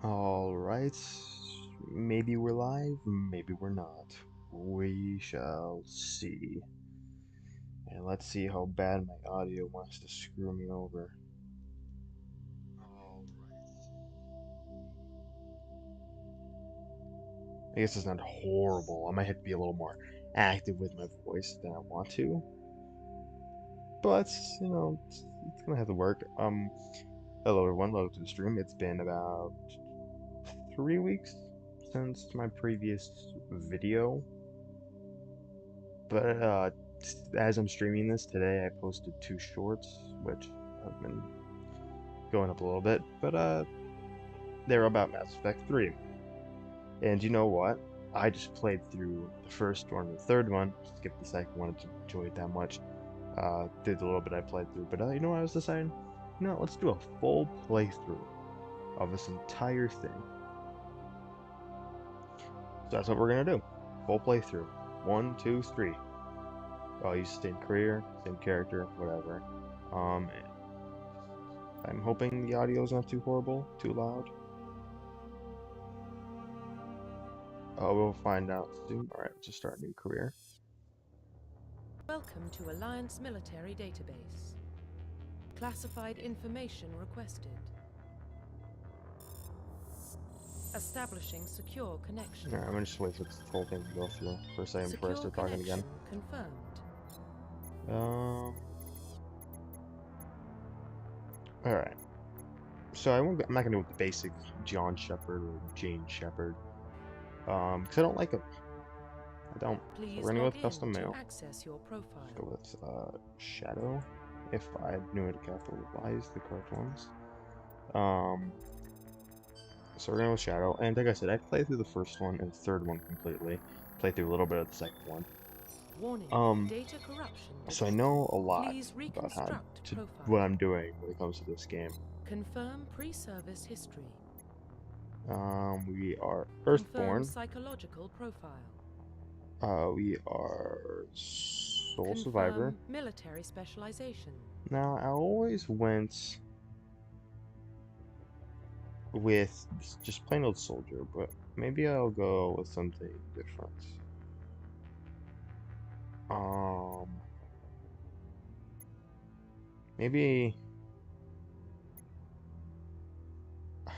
Alright, maybe we're live, maybe we're not. We shall see. And let's see how bad my audio wants to screw me over. I guess it's not horrible. I might have to be a little more active with my voice than I want to. But, it's gonna have to work. Hello everyone, welcome to the stream. It's been about 3 weeks since my previous video. But as I'm streaming this today, I posted 2 shorts, which have been going up a little bit, but they're about Mass Effect 3. And you know what? I just played through the first one and the third one, skipped the second one, didn't enjoy it that much. Did the little bit I played through, but you know what I was deciding? You know what, let's do a full playthrough of this entire thing. So that's what we're gonna do. Full playthrough. 1, 2, 3. I'll use the same career, same character, whatever. I'm hoping the audio's not too horrible, too loud. We'll find out soon. Alright, let's just start a new career. Welcome to Alliance Military Database. Classified information requested. Establishing secure connection. Alright, I'm gonna just wait for this whole thing to go through for a second before I start talking again. Confirmed. Alright. So I'm not gonna go with the basic John Shepard or Jane Shepard. Because I don't like it. I don't. Please so we're gonna go with custom mail. Access your profile. Go with Shadow. If I knew how to capitalize the correct ones. So we're going with Shadow, and like I said, I played through the first one and the third one completely. Played through a little bit of the second one. Warning, data corruption. So I know a lot about what I'm doing when it comes to this game. Confirm pre-service history. We are Earthborn. Confirm psychological profile. We are Soul Survivor. Military specialization. Now, I always went with just plain old soldier, but maybe I'll go with something different. Maybe,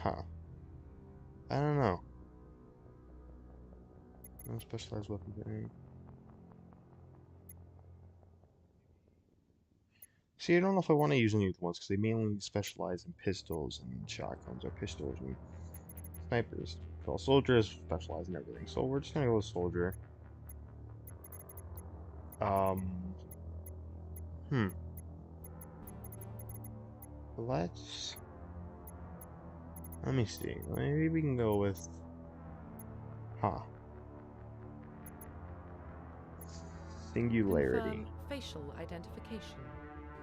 I don't know. No specialized weapon variant. See, I don't know if I want to use any of the ones because they mainly specialize in pistols and shotguns or pistols and snipers. Well, soldiers specialize in everything, so we're just gonna go with soldier. Let me see. Maybe we can go with, Singularity. Confirm facial identification.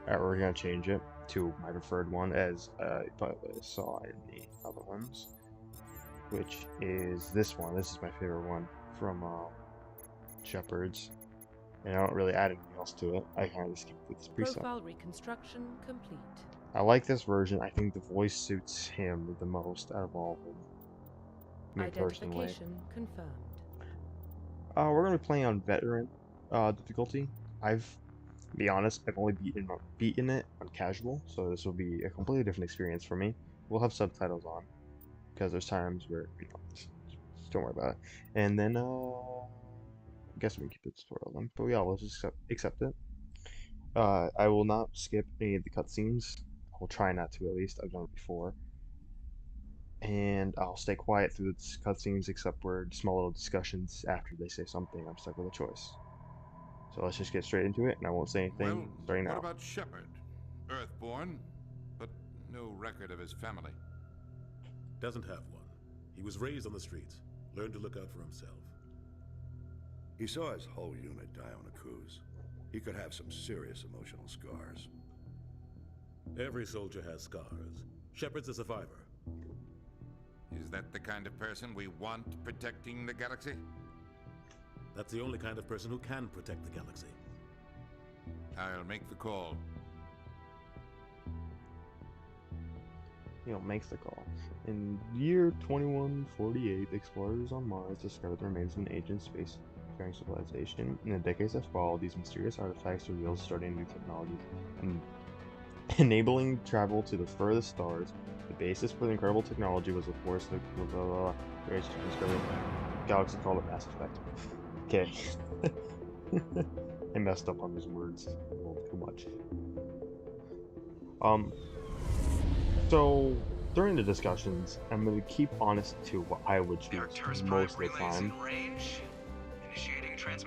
Alright, we're gonna change it to my preferred one, as I probably saw in the other ones, which is this one. This is my favorite one from Shepard's, and I don't really add anything else to it. I kind of just keep with this preset. Profile reconstruction complete. I like this version. I think the voice suits him the most out of all of them. Me personally. Identification confirmed. We're gonna be playing on veteran difficulty. To be honest, I've only beaten it on casual, so this will be a completely different experience for me. We'll have subtitles on, because there's times where, just don't worry about it. And then, I guess we can keep the tutorial then. But yeah, we'll just accept it. I will not skip any of the cutscenes. I'll try not to, at least. I've done it before. And I'll stay quiet through the cutscenes, except for small little discussions after they say something. I'm stuck with a choice. So let's just get straight into it, and I won't say anything starting now. What about Shepard? Earthborn, but no record of his family. Doesn't have one. He was raised on the streets, learned to look out for himself. He saw his whole unit die on a cruise. He could have some serious emotional scars. Every soldier has scars. Shepard's a survivor. Is that the kind of person we want protecting the galaxy? That's the only kind of person who can protect the galaxy. I'll make the call. makes the call. In year 2148, explorers on Mars discovered the remains of an ancient space-faring civilization. In the decades that followed, these mysterious artifacts revealed starting new technologies and enabling travel to the furthest stars. The basis for the incredible technology was, of course, the discovered galaxy called it Mass Effect. Okay. I messed up on these words a little too much. So during the discussions, I'm going to keep honest to what I would choose most of the time.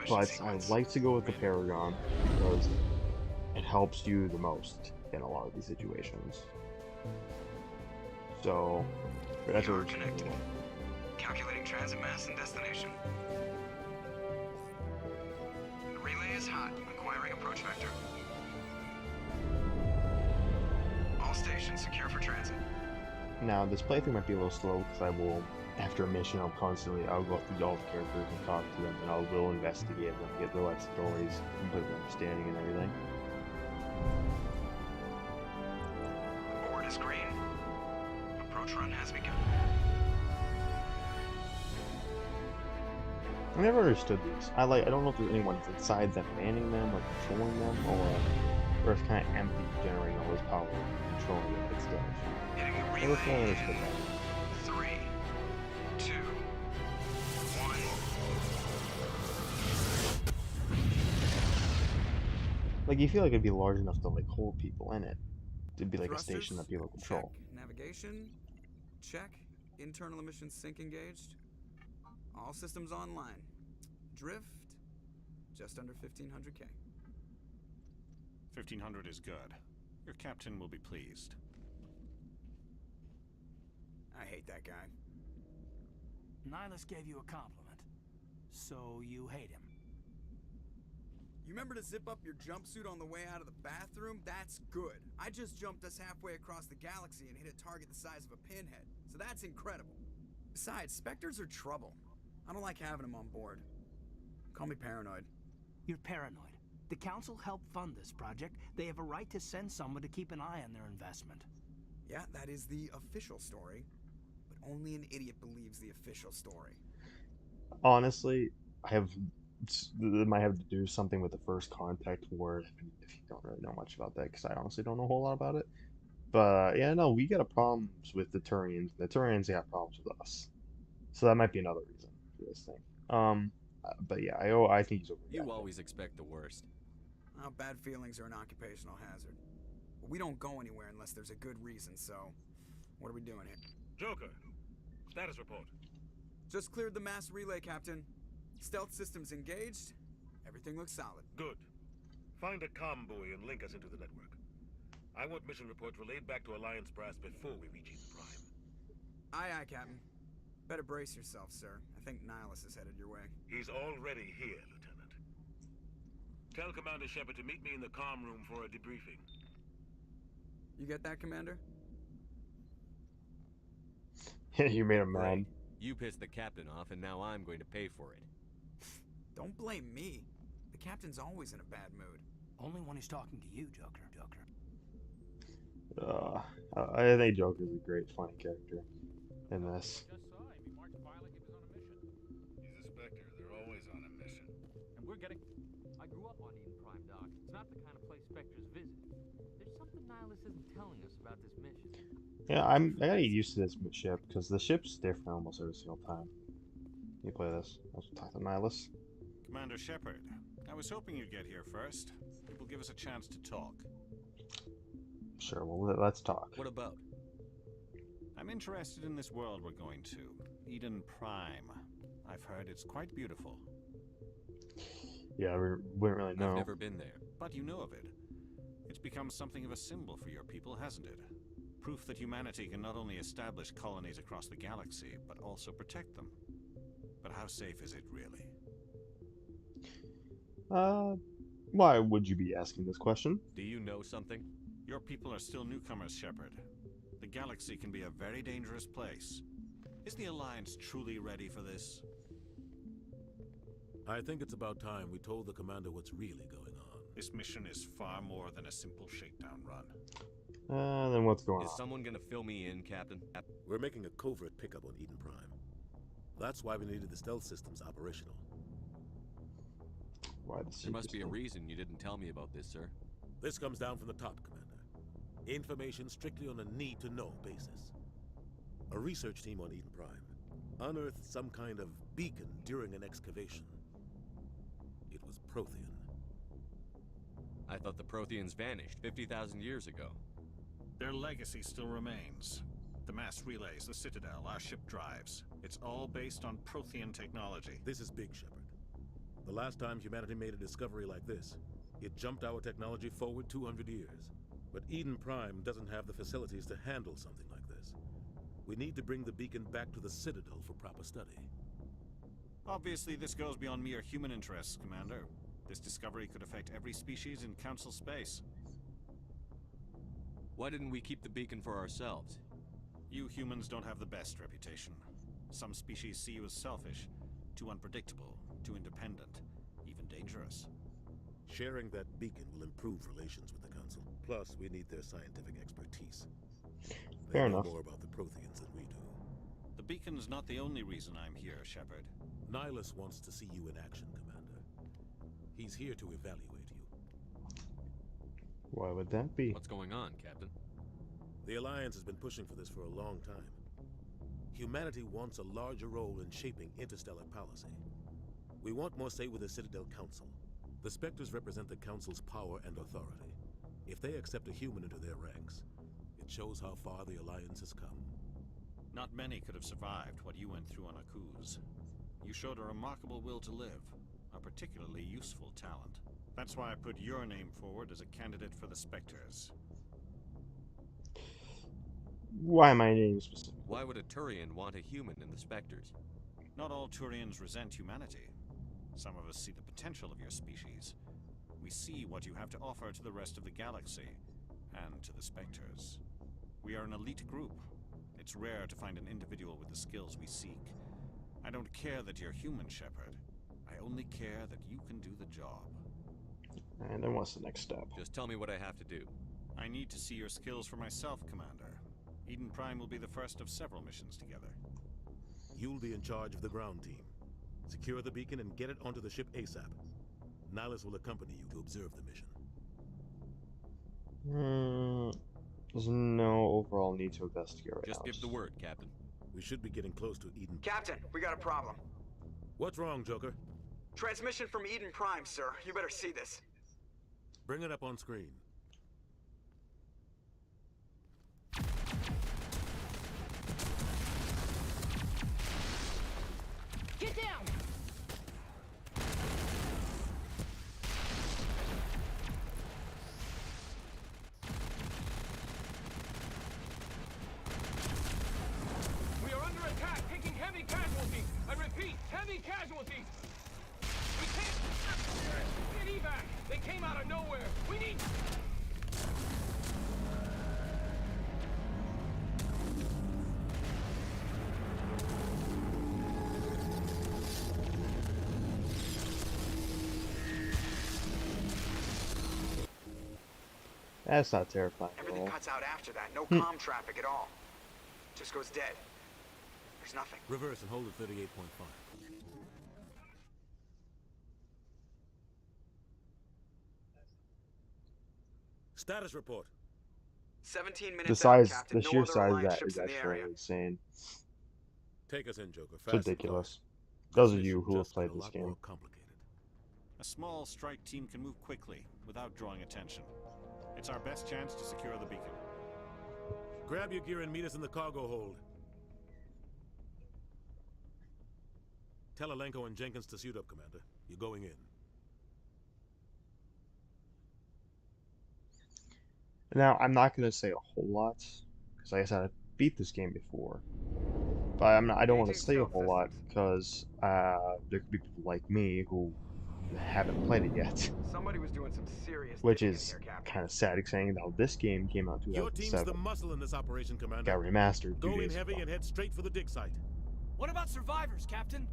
But I like to go with the Paragon because it helps you the most in a lot of these situations. So that's what we're connected. Calculating transit mass and destination. The relay is hot. Acquiring approach vector. All stations secure for transit. Now, this playthrough might be a little slow because I will, after a mission, I'll go through all the characters and talk to them, and I will investigate them, get their life stories, completely understanding and everything. Board is green. Approach run has begun. I never understood these. I don't know if there's anyone inside them manning them or controlling them, or it's kind of empty, generating all this power and controlling it instead. Hitting the I never fully relay understood in that. 3, 2, 1. Like, you feel like it'd be large enough to hold people in it. It'd be like a station that people Check. control. Navigation. Check. Internal emissions sync engaged. All systems online. Drift. Just under 1500K. 1500 is good. Your captain will be pleased. I hate that guy. Nihilus gave you a compliment, so you hate him. You remember to zip up your jumpsuit on the way out of the bathroom? That's good. I just jumped us halfway across the galaxy and hit a target the size of a pinhead, so that's incredible. Besides, Spectres are trouble. I don't like having them on board. Call me paranoid. You're paranoid. The Council helped fund this project. They have a right to send someone to keep an eye on their investment. Yeah, that is the official story. But only an idiot believes the official story. Honestly, it might have to do something with the First Contact War, if you don't really know much about that, because I honestly don't know a whole lot about it. But yeah, no, we got problems with the Turians. The Turians got problems with us, so that might be another reason for this thing. But yeah, I think he's over. You always expect the worst. Well, bad feelings are an occupational hazard. But we don't go anywhere unless there's a good reason, so what are we doing here? Joker, status report. Just cleared the mass relay, Captain. Stealth systems engaged. Everything looks solid. Good. Find a comm buoy and link us into the network. I want mission reports relayed back to Alliance Brass before we reach Eden Prime. Aye, aye, Captain. Better brace yourself, sir. I think Nihilus is headed your way. He's already here, Lieutenant. Tell Commander Shepard to meet me in the comm room for a debriefing. You get that, Commander? You made him mad. Great. You pissed the captain off, and now I'm going to pay for it. Don't blame me. The Captain's always in a bad mood. Only when he's talking to you, Joker. I think Joker's a great, funny character in this. Just saw him. He marched by like he was on a mission. He's a Spectre. They're always on a mission. And we're getting... I grew up on Eden Prime, Doc. It's not the kind of place Spectres visit. There's something Nihilus isn't telling us about this mission. Yeah, I gotta get used to this ship, because the ship's different almost every single time you play this. I'll talk to Nihilus. Commander Shepard, I was hoping you'd get here first. It will give us a chance to talk. Sure, well, let's talk. What about? I'm interested in this world we're going to, Eden Prime. I've heard it's quite beautiful. Yeah, we wouldn't really know. I've never been there. But you know of it. It's become something of a symbol for your people, hasn't it? Proof that humanity can not only establish colonies across the galaxy, but also protect them. But how safe is it really? Why would you be asking this question? Do you know something? Your people are still newcomers, Shepard. The galaxy can be a very dangerous place. Is the Alliance truly ready for this? I think it's about time we told the commander what's really going on. This mission is far more than a simple shakedown run. Then what's going Is on? someone gonna fill me in, Captain? We're making a covert pickup on Eden Prime. That's why we needed the stealth systems operational. Why the There must be a secrecy? reason you didn't tell me about this, sir. This comes down from the top, Commander. Information strictly on a need-to-know basis. A research team on Eden Prime unearthed some kind of beacon during an excavation. It was Prothean. I thought the Protheans vanished 50,000 years ago. Their legacy still remains. The mass relays, the Citadel, our ship drives. It's all based on Prothean technology. This is big, Shepard. The last time humanity made a discovery like this, it jumped our technology forward 200 years. But Eden Prime doesn't have the facilities to handle something like this. We need to bring the beacon back to the Citadel for proper study. Obviously, this goes beyond mere human interests, Commander. This discovery could affect every species in Council space. Why didn't we keep the beacon for ourselves? You humans don't have the best reputation. Some species see you as selfish, too unpredictable, too independent, even dangerous. Sharing that beacon will improve relations with the Council. Plus, we need their scientific expertise. Fair They know enough. more about the Protheans than we do. The beacon's not the only reason I'm here, Shepard. Nihilus wants to see you in action, Commander. He's here to evaluate you. Why would that be? What's going on, Captain? The Alliance has been pushing for this for a long time. Humanity wants a larger role in shaping interstellar policy. We want more say with the Citadel Council. The Spectres represent the Council's power and authority. If they accept a human into their ranks, it shows how far the Alliance has come. Not many could have survived what you went through on Akuz. You showed a remarkable will to live, a particularly useful talent. That's why I put your name forward as a candidate for the Spectres. Why my name specifically? Why would a Turian want a human in the Spectres? Not all Turians resent humanity. Some of us see the potential of your species. We see what you have to offer to the rest of the galaxy, and to the Spectres. We are an elite group. It's rare to find an individual with the skills we seek. I don't care that you're human, Shepard. I only care that you can do the job. And then what's the next step? Just tell me what I have to do. I need to see your skills for myself, Commander. Eden Prime will be the first of several missions together. You'll be in charge of the ground team. Secure the beacon and get it onto the ship ASAP. Nihilus will accompany you to observe the mission. There's no overall need to investigate right Just now. give the word, Captain. We should be getting close to Eden. Captain, we got a problem. What's wrong, Joker? Transmission from Eden Prime, sir. You better see this. Bring it up on screen. Get down! We are under attack, taking heavy casualties. I repeat, heavy casualties. We can't... Get evac! They came out of nowhere. We need... That's not terrifying at Everything all. cuts out after that. No comm traffic at all. Just goes dead. There's nothing. Reverse and hold at 38.5. Status report. 17 minutes The out, size, Captain. the No sheer other size of Alliance that ships is in the actually area. insane. Take us in, Joker. It's Fast and ridiculous. far. Those of you who have Just got played a this lot game. more complicated. A small strike team can move quickly, without drawing attention. It's our best chance to secure the beacon. Grab your gear and meet us in the cargo hold. Tell Alenko and Jenkins to suit up, Commander. You're going in. Now, I'm not going to say a whole lot, because like I said, I've beat this game before. But I don't want to say a whole lot, because there could be people like me who haven't played it yet. Somebody was doing some serious Which digging in is here, Captain. kind of sad, saying that this game came out in Your team's the 2007. muscle in this operation, Commander. Got remastered 2 Go in days heavy ago. and head straight for the dig site. What about survivors, Captain?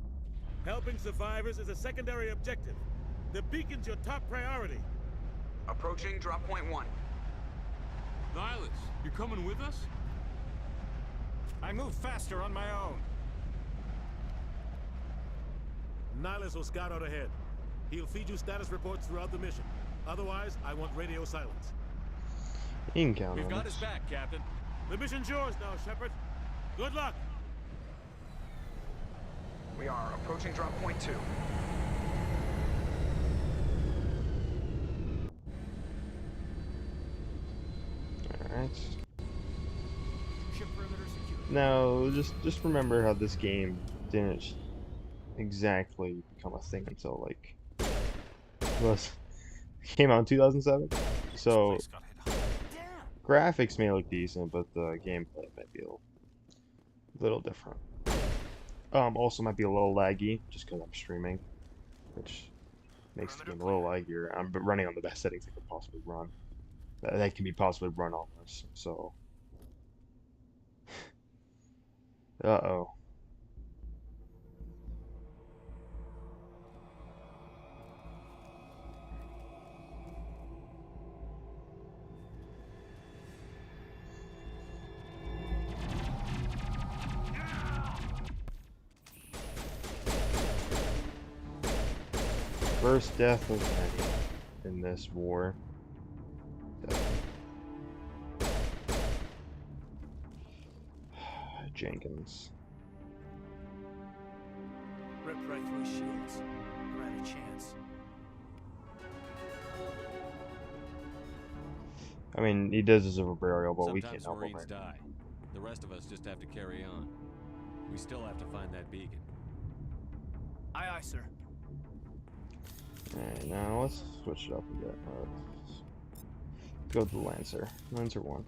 Helping survivors is a secondary objective. The beacon's your top priority. Approaching drop point 1. Nihilus, you're coming with us? I move faster on my own. Nihilus will scout out ahead. He'll feed you status reports throughout the mission. Otherwise, I want radio silence. You can count We've on got us. his back, Captain. The mission's yours now, Shepard. Good luck. We are approaching drop point 2. Alright. Ship perimeter secure. Now, just remember how this game didn't exactly become a thing until, like, was came out in 2007. So, Place got hit hard. graphics may look decent, but the gameplay might be a little different. Also might be a little laggy, just because I'm streaming, which makes the game a little laggier. I'm running on the best settings I could possibly run. That can be possibly run on this, so... Uh-oh. First death of many in this war. Jenkins. Ripped right through his shields. Never had a chance. I mean, he does deserve a burial, but we Sometimes can't help him. Marines die. The rest of us just have to carry on. We still have to find that beacon. Aye, aye, sir. Alright, now let's switch it up a bit. Let's go to the Lancer. Lancer 1.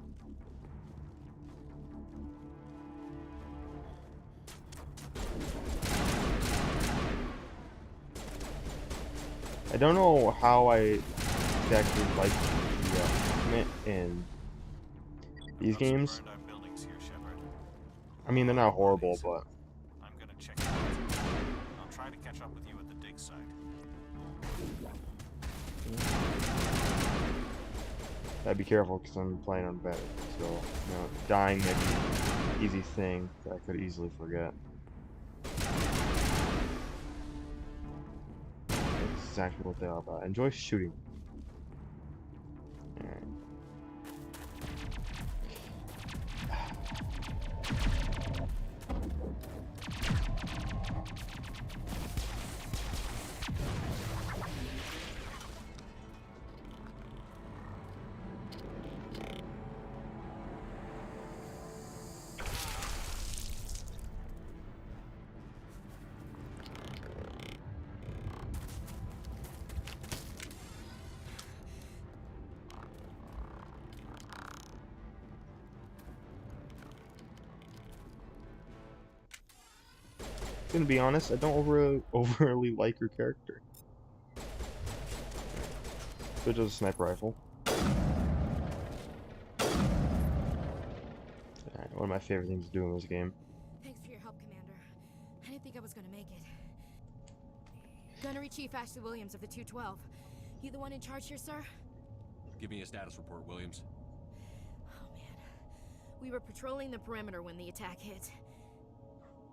I don't know how I exactly like the movement in these games. Burned out buildings here, Shepard. I mean, they're not horrible, but I'm gonna check it out. I'll try to catch up with you at the dig site. I'd be careful because I'm playing on better. So, you know, dying may be an easy thing that I could easily forget. That's exactly what they are about. Enjoy shooting. Alright. Gonna be honest, I don't overly like your character. So just a sniper rifle. Alright, one of my favorite things to do in this game. Thanks for your help, Commander. I didn't think I was gonna make it. Gunnery Chief Ashley Williams of the 212. You the one in charge here, sir? Give me a status report, Williams. Oh, man. We were patrolling the perimeter when the attack hit.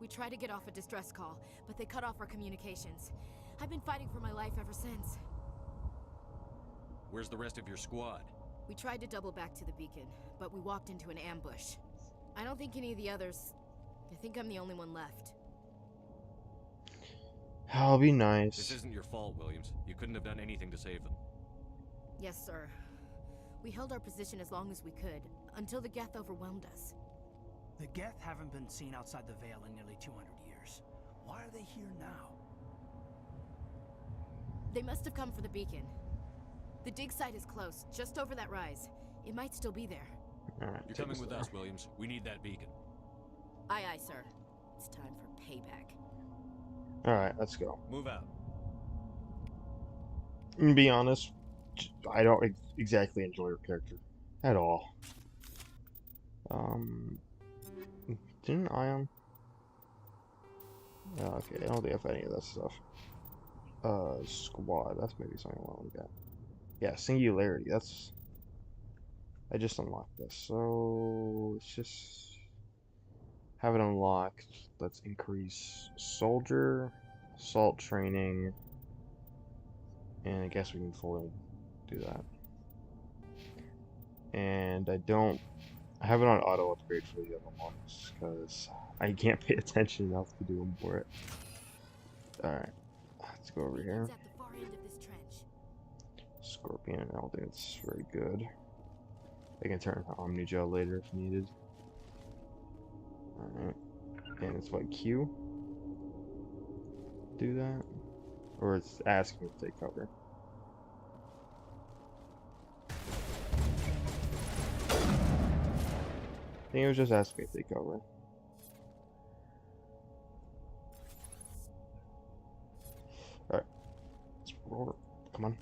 We tried to get off a distress call, but they cut off our communications. I've been fighting for my life ever since. Where's the rest of your squad? We tried to double back to the beacon, but we walked into an ambush. I don't think any of the others... I think I'm the only one left. I'll be nice. This isn't your fault, Williams. You couldn't have done anything to save them. Yes, sir. We held our position as long as we could, until the Geth overwhelmed us. The Geth haven't been seen outside the Veil in nearly 200 years. Why are they here now? They must have come for the beacon. The dig site is close, just over that rise. It might still be there. Alright, You're coming with us, Williams. We need that beacon. Aye, aye, sir. It's time for payback. Alright, let's go. Move out. To be honest, I don't exactly enjoy your character at all. Didn't Ion? Okay, I don't think I have any of that stuff. Squad, that's maybe something I want to look at. Yeah, Singularity, that's I just unlocked this, so let's just have it unlocked. Let's increase soldier, assault training, and I guess we can fully do that. And I have it on auto upgrade for the other ones because I can't pay attention enough to do them for it. Alright, let's go over here. At the far end of this trench. Scorpion, I don't think it's very good. I can turn to Omnigel later if needed. Alright, and it's what, Q? Do that? Or it's asking to take cover. I think it was just asking me to take cover. Alright. Come on.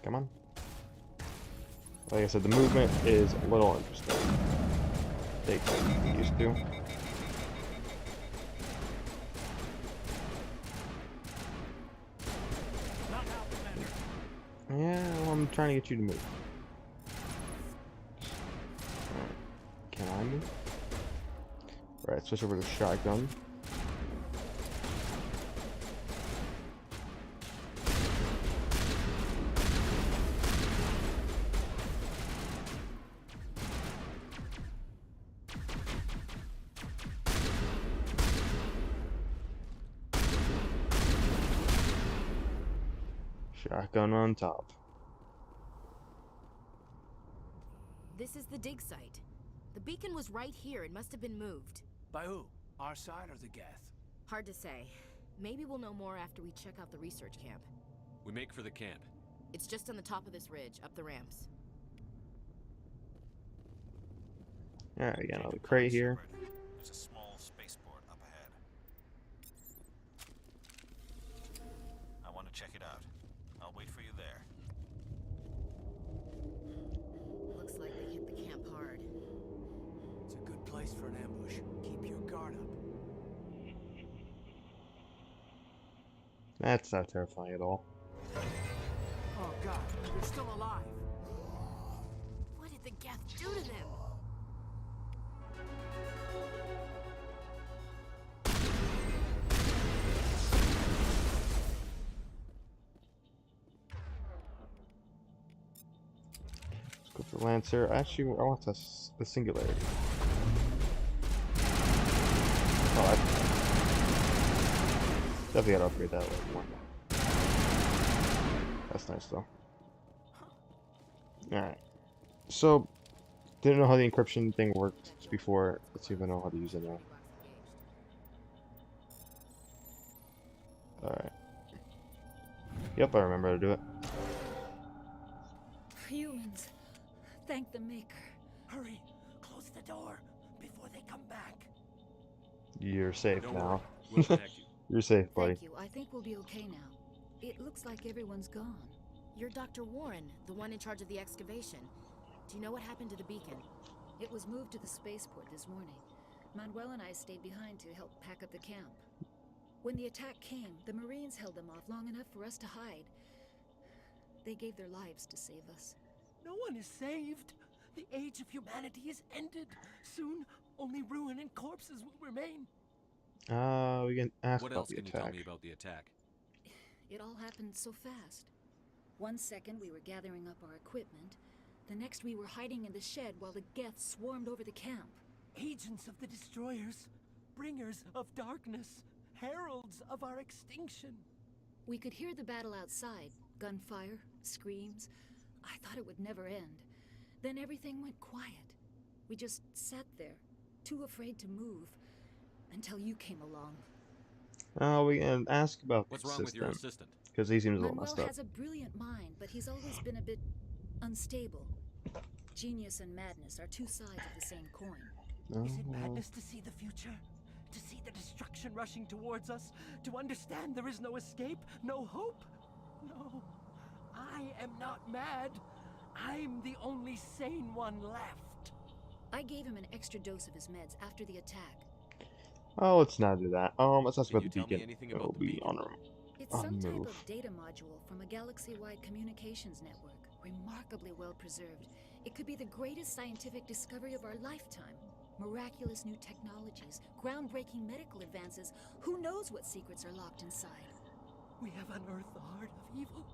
Come on. Like I said, the movement is a little interesting. They can used to. Yeah, well, I'm trying to get you to move. Alright. Can I move? Alright, switch over to shotgun. Shotgun on top. This is the dig site. The beacon was right here. It must have been moved. By who? Our side or the Geth? Hard to say. Maybe we'll know more after we check out the research camp. We make for the camp. It's just on the top of this ridge, up the ramps. Alright, we got another crate here. There's a small spaceport up ahead. I want to check it out. I'll wait for you there. Looks like they hit the camp hard. It's a good place for an ambush. Keep your guard up. That's not terrifying at all. Oh god, they're still alive. What did the Geth do to them? Let's go for Lancer. Actually, I want the singularity. Oh, definitely gotta upgrade that a little more. That's nice though. Alright. So, didn't know how the encryption thing worked before. Let's see if I know how to use it now. Alright. Yep, I remember how to do it. Humans. Thank the Maker. Hurry! Close the door before they come back. You're safe Don't now. worry. We'll protect you. You're safe, buddy. Thank you. I think we'll be okay now. It looks like everyone's gone. You're Dr. Warren, the one in charge of the excavation. Do you know what happened to the beacon? It was moved to the spaceport this morning. Manuel and I stayed behind to help pack up the camp. When the attack came, the Marines held them off long enough for us to hide. They gave their lives to save us. No one is saved. The age of humanity is ended. Soon, only ruin and corpses will remain. We can ask What about else the can you attack. tell me about the attack? It all happened so fast. One second we were gathering up our equipment. The next we were hiding in the shed while the Geth swarmed over the camp. Agents of the destroyers, bringers of darkness, heralds of our extinction. We could hear the battle outside. Gunfire, screams. I thought it would never end. Then everything went quiet. We just sat there, too afraid to move, until you came along. We can ask about What's the wrong with your assistant, assistant? because he seems a little Manuel messed up. has a brilliant mind, but he's always been a bit unstable. Genius and madness are two sides of the same coin. Is it madness to see the future? To see the destruction rushing towards us? To understand there is no escape? No hope? No. I am not mad. I'm the only sane one left. I gave him an extra dose of his meds after the attack. Oh, let's not do that. Let's ask Can about you the tell me beacon. anything It'll about the be beacon? on our It's on some type move. of data module from a galaxy-wide communications network, remarkably well preserved. It could be the greatest scientific discovery of our lifetime. Miraculous new technologies, groundbreaking medical advances. Who knows what secrets are locked inside? We have unearthed the heart of evil,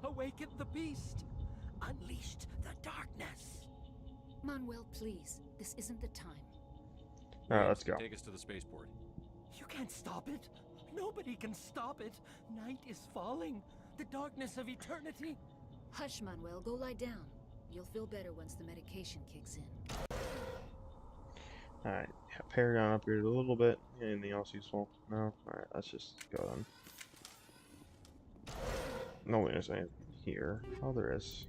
awakened the beast, unleashed the darkness. Manuel, please. This isn't the time. Alright, let's go. Take us to the spaceport. You can't stop it. Nobody can stop it. Night is falling. The darkness of eternity. Hush, Manuel. Go lie down. You'll feel better once the medication kicks in. Alright, Paragon upgraded a little bit. Anything else useful? No? Alright, let's just go then. No, there's anything here. Oh, there is.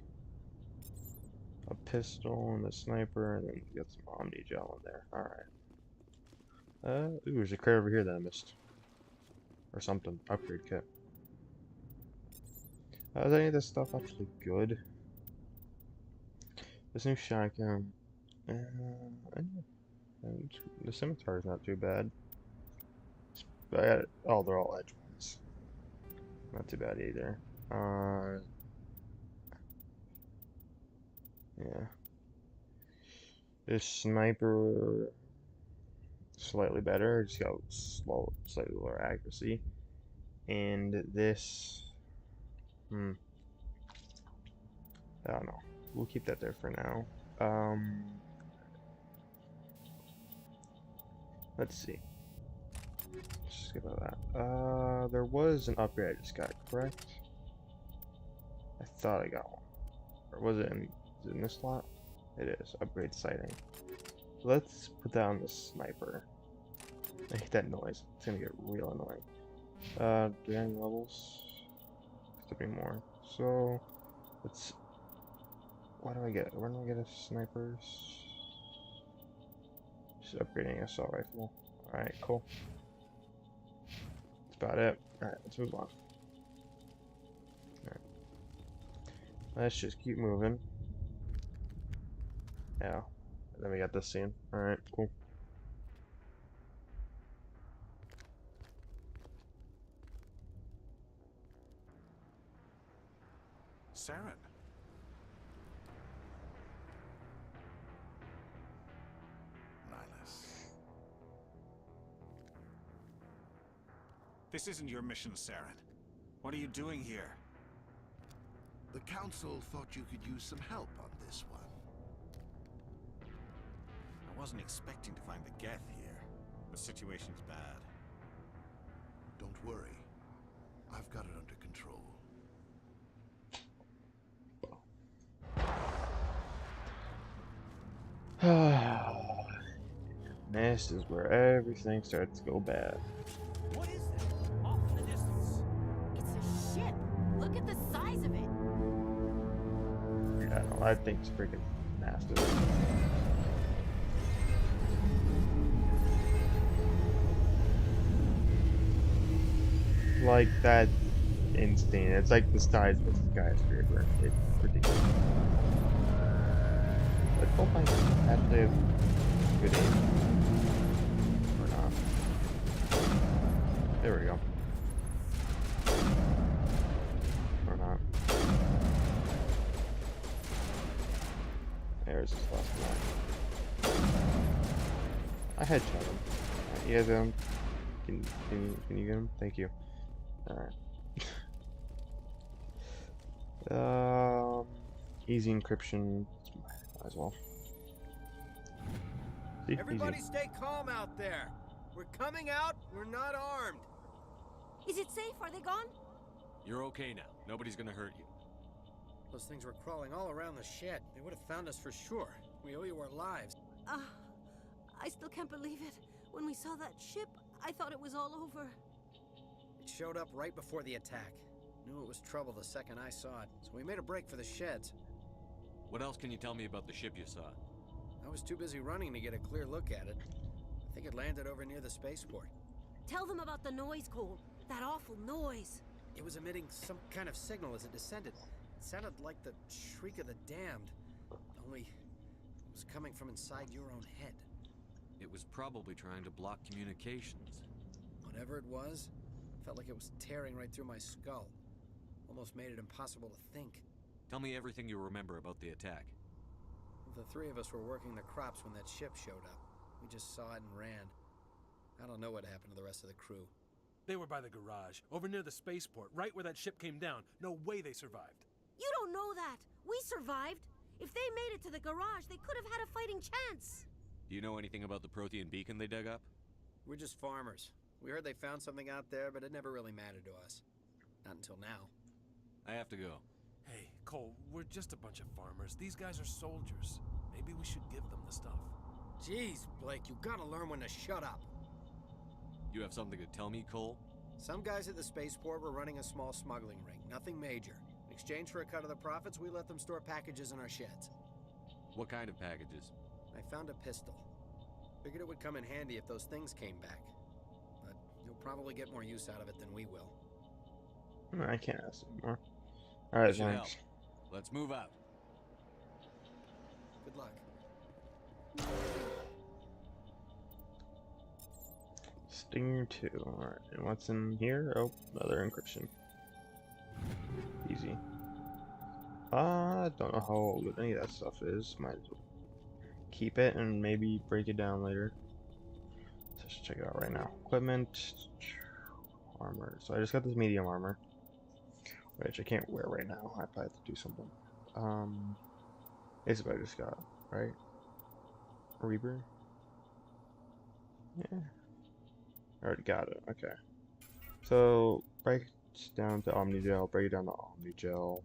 A pistol and a sniper, and then we got some Omni gel in there. Alright. Ooh, there's a crate over here that I missed. Or something. Upgrade kit. Is any of this stuff actually good? This new shotgun. The scimitar is not too bad. But I got it. Oh, they're all edge ones. Not too bad either. Yeah. This sniper slightly better. Just got slightly lower accuracy. And this, I don't know. We'll keep that there for now. Let's see. Let's skip over that. There was an upgrade I just got, correct? I thought I got one. Or was it in this slot? It is. Upgrade sighting. Let's put that on the sniper. I hate that noise. It's gonna get real annoying. Gang levels. Could be more. So, let's... What do I get? Where do I get a sniper? Just upgrading assault rifle. Alright, cool. That's about it. Alright, let's move on. Alright. Let's just keep moving. Yeah. And then we got this scene. Alright, cool. Saren. This isn't your mission, Saren. What are you doing here? The Council thought you could use some help on this one. I wasn't expecting to find the Geth here. The situation's bad. Don't worry. I've got it under control. This is where everything starts to go bad. What is that? Off in the distance. It's a ship. Look at the size of it. Yeah, no, I think it's freaking massive. Like that insane. It's like the size of a skyscraper. It's ridiculous. But hope I actually have good aim. Or not. There we go. Or not. There's this last one. I headshot him. You guys can you get him? Thank you. Alright. Easy encryption. Might as well. See, Everybody easy. stay calm out there. We're coming out, we're not armed. Is it safe? Are they gone? You're okay now. Nobody's gonna hurt you. Those things were crawling all around the shed. They would have found us for sure. We owe you our lives. I still can't believe it. When we saw that ship, I thought it was all over. It showed up right before the attack. Knew it was trouble the second I saw it, so we made a break for the sheds. What else can you tell me about the ship you saw? I was too busy running to get a clear look at it. I think it landed over near the spaceport. Tell them about the noise, Cole. That awful noise. It was emitting some kind of signal as it descended. It sounded like the shriek of the damned, only it was coming from inside your own head. It was probably trying to block communications. Whatever it was, felt like it was tearing right through my skull. Almost made it impossible to think. Tell me everything you remember about the attack. The three of us were working the crops when that ship showed up. We just saw it and ran. I don't know what happened to the rest of the crew. They were by the garage, over near the spaceport, right where that ship came down. No way they survived. You don't know that. We survived. If they made it to the garage, they could have had a fighting chance. Do you know anything about the Prothean beacon they dug up? We're just farmers. We heard they found something out there, but it never really mattered to us. Not until now. I have to go. Hey, Cole, we're just a bunch of farmers. These guys are soldiers. Maybe we should give them the stuff. Jeez, Blake, you gotta learn when to shut up. You have something to tell me, Cole? Some guys at the spaceport were running a small smuggling ring, nothing major. In exchange for a cut of the profits, we let them store packages in our sheds. What kind of packages? I found a pistol. Figured it would come in handy if those things came back. But you'll probably get more use out of it than we will. I can't ask anymore. Alright, thanks. Let's move out. Good luck. Stinger 2. Alright, and what's in here? Oh, another encryption. Easy. I don't know how good any of that stuff is. Might as well keep it and maybe break it down later. Let's just check it out right now. Equipment. Armor. So I just got this medium armor, which I can't wear right now. I probably have to do something. It's what I just got, right? Reaper? Yeah. I already got it, okay. So, break it down to Omnigel, break it down to Omnigel.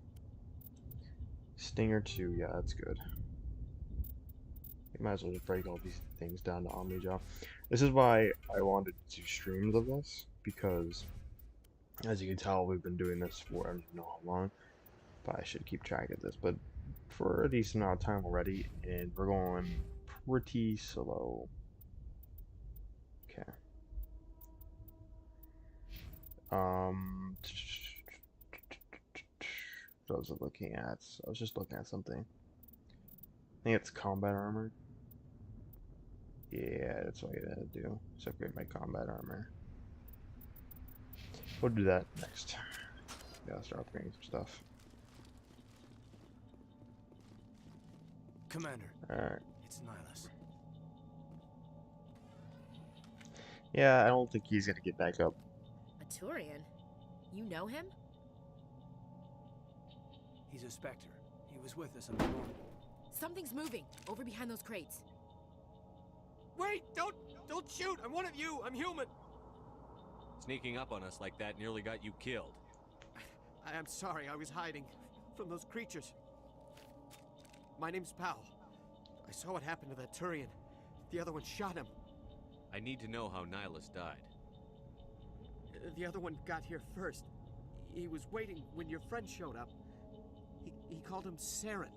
Stinger 2, yeah, that's good. You might as well just break all these things down to Omnigel. This is why I wanted to do streams of this, because as you can tell, we've been doing this for I don't know how long, but I should keep track of this, but for a decent amount of time already, and we're going pretty slow. Okay. What was I looking at? I was just looking at something. I think it's combat armor. Yeah, that's what I gotta do. Let's upgrade my combat armor. We'll do that next. Gotta start upgrading some stuff. Commander. Alright. It's Nihilus. Yeah, I don't think he's gonna get back up. A Turian? You know him? He's a Spectre. He was with us in the morning. Something's moving over behind those crates. Wait! Don't shoot! I'm one of you! I'm human! Sneaking up on us like that nearly got you killed. I'm sorry, I was hiding from those creatures. My name's Powell. I saw what happened to that Turian. The other one shot him. I need to know how Nihilus died. The other one got here first. He was waiting when your friend showed up. He called him Saren.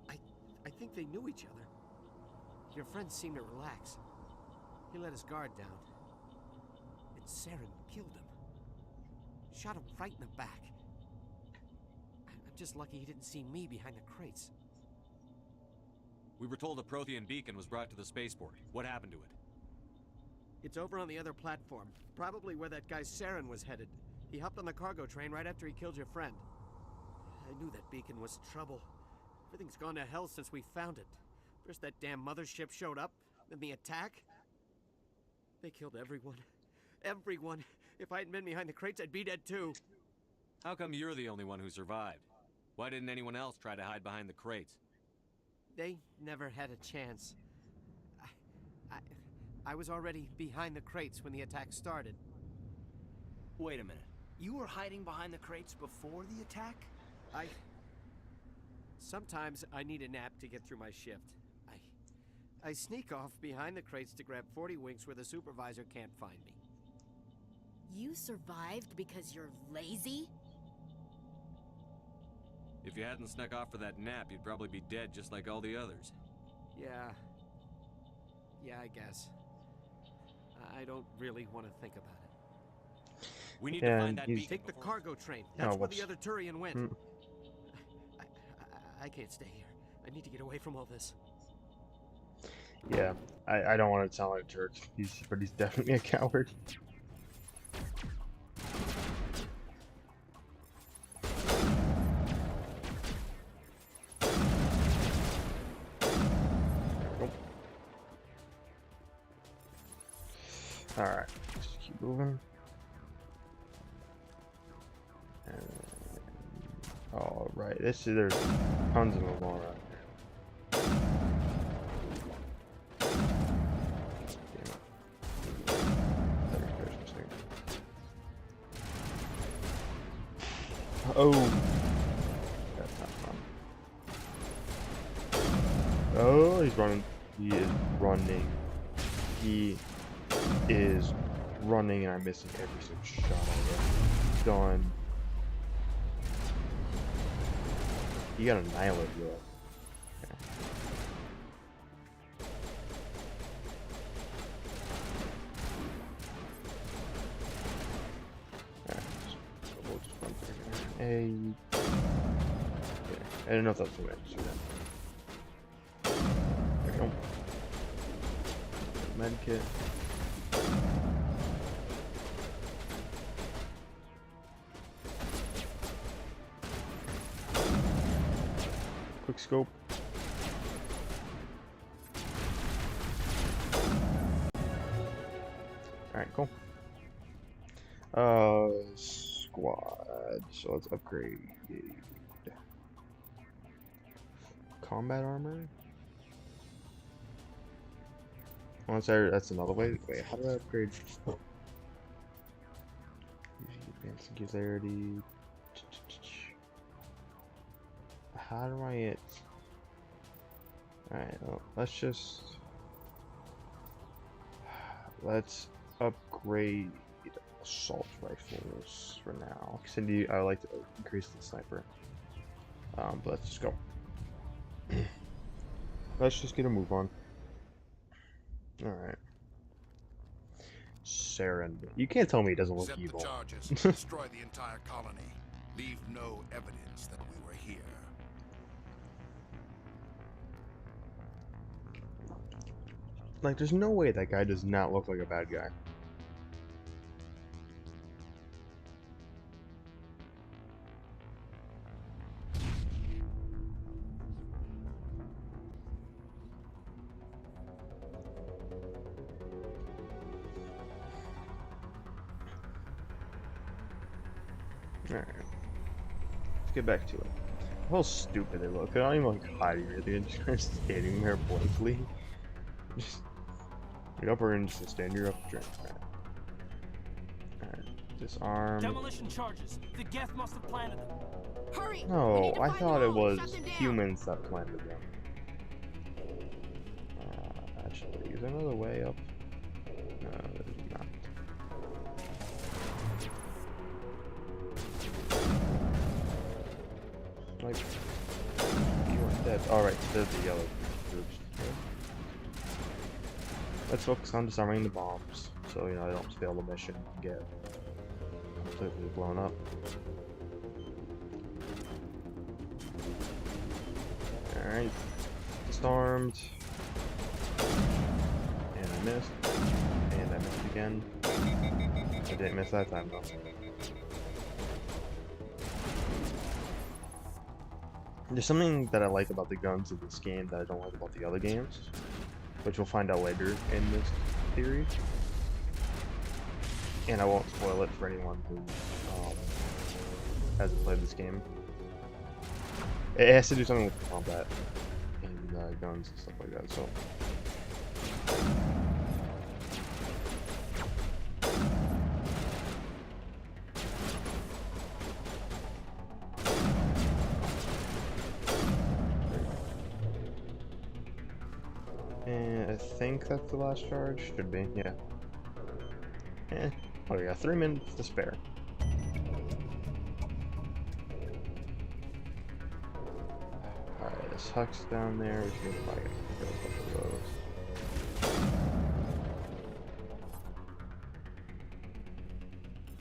I think they knew each other. Your friend seemed to relax. He let his guard down. And Saren killed him. Shot him right in the back. I'm just lucky he didn't see me behind the crates. We were told a Prothean beacon was brought to the spaceport. What happened to it? It's over on the other platform. Probably where that guy Saren was headed. He hopped on the cargo train right after he killed your friend. I knew that beacon was trouble. Everything's gone to hell since we found it. First that damn mothership showed up, then the attack. They killed everyone. Everyone. If I hadn't been behind the crates, I'd be dead too. How come you're the only one who survived? Why didn't anyone else try to hide behind the crates? They never had a chance. I was already behind the crates when the attack started. Wait a minute. You were hiding behind the crates before the attack? Sometimes I need a nap to get through my shift. I sneak off behind the crates to grab 40 winks where the supervisor can't find me. You survived because you're lazy? If you hadn't snuck off for that nap, you'd probably be dead just like all the others. Yeah, I guess. I don't really want to think about it. We need to find that beacon. Take the cargo train. That's where the other Turian went. I can't stay here. I need to get away from all this. Yeah, I don't want to sound like a jerk, but he's definitely a coward. Alright, just keep moving. Alright, there's tons of them all around here. Oh, that's not fun. Oh, he's running. He is running. He is running, and I'm missing every single shot already. Done. You got annihilated, bro. Okay. Alright, so we'll just run through here. Hey. Okay. I don't know if that's the way to do that. There we go. Medkit. Quick scope. Alright, cool. Squad. So let's upgrade. Combat armor? Once that's another way. Wait, how do I upgrade? Advanced singularity. How do I hit? Alright, well, let's upgrade assault rifles for now. Because I like to increase the sniper. But let's just go. Let's just get a move on. Alright. Saren. You can't tell me he doesn't look Set evil. the charges. Destroy the entire colony. Leave no evidence that we were here. Like, there's no way that guy does not look like a bad guy. Alright. Let's get back to it. How stupid they look. They're not even like hiding or anything. They're just kind of standing there blankly. Just get up or in just stand your up drink. Alright. Disarm. Demolition charges. The Geth must have planted them. Hurry! No, I thought it was humans that planted them. Actually, is there another way up? No, there's not. Like, you weren't dead. Alright, there's the yellow groups. Let's focus on disarming the bombs, so you know I don't fail the mission and get completely blown up. Alright, disarmed. And I missed. And I missed again. I didn't miss that time though. There's something that I like about the guns in this game that I don't like about the other games, which we'll find out later in this series. And I won't spoil it for anyone who hasn't played this game. It has to do something with combat and guns and stuff like that, so. And I think that's the last charge. Should be, yeah. Oh, we got 3 minutes to spare. Alright, this Huck's down there. We should probably get a couple of those.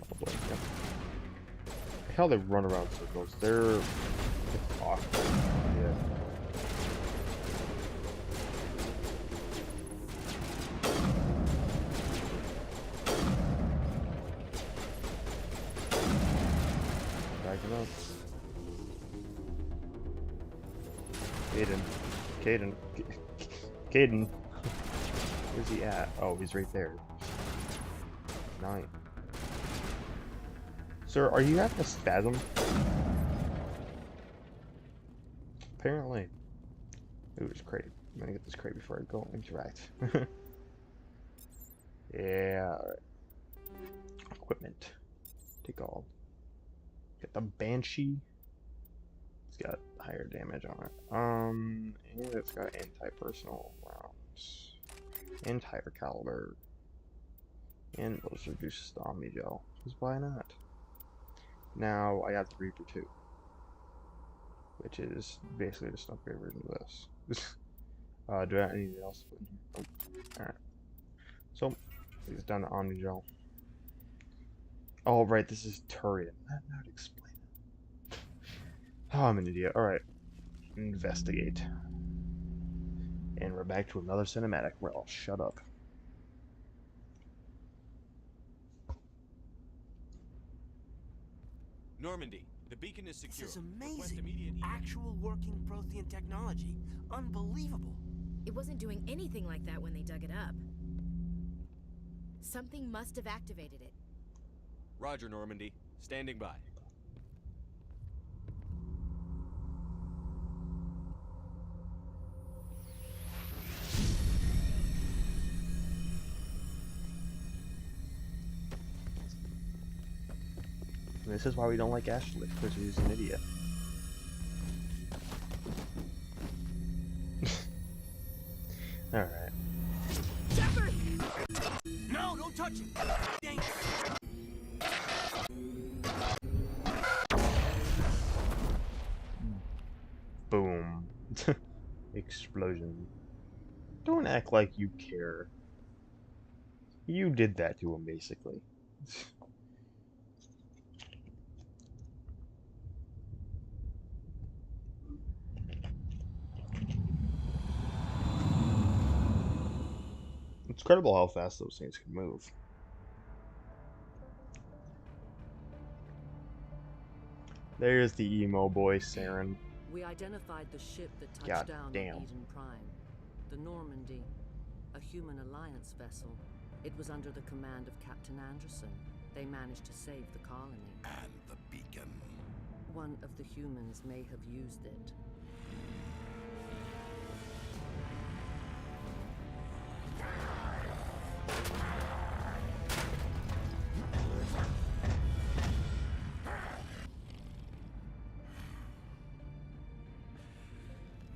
Probably, yeah. The hell they run around circles. They're awkward. Yeah. Backing up. Caden. Where's he at? Oh, he's right there. 9. Sir, are you having a spasm? Apparently. Ooh, there's a crate. I'm gonna get this crate before I go interact. Yeah, alright. Equipment. Take all. Get the Banshee. It's got higher damage on it. And it's got anti-personal rounds. And higher caliber. And those reduce the Omni Gel. Because why not? Now I got the Reaper 2. Which is basically just an upgrade version of this. Do I have anything else? Oh, alright. So, it's down to Omni Gel. Oh, right, this is Turian. That would explain it. Oh, I'm an idiot. Alright. Investigate. And we're back to another cinematic where I'll shut up. Normandy, the beacon is secure. This is amazing. Actual working Prothean technology. Unbelievable. It wasn't doing anything like that when they dug it up. Something must have activated it. Roger, Normandy. Standing by. This is why we don't like Ashley, because he's an idiot. Alright. Shepard! No, don't touch him! Dang. Boom. Explosion. Don't act like you care. You did that to him, basically. It's incredible how fast those things can move. There's the emo boy, Saren. We identified the ship that touched God down damn. on Eden Prime. The Normandy, a human alliance vessel. It was under the command of Captain Anderson. They managed to save the colony. And the beacon. One of the humans may have used it.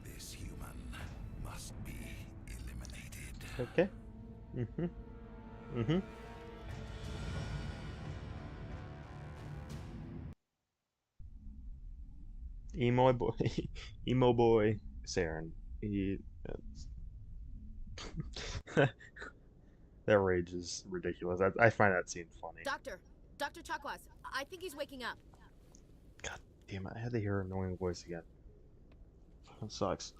This human must be eliminated. Okay. Emo boy, emo boy, Saren. That rage is ridiculous. I find that scene funny. Dr. Chakwas, I think he's waking up. God damn it! I had to hear her annoying voice again. Fucking sucks.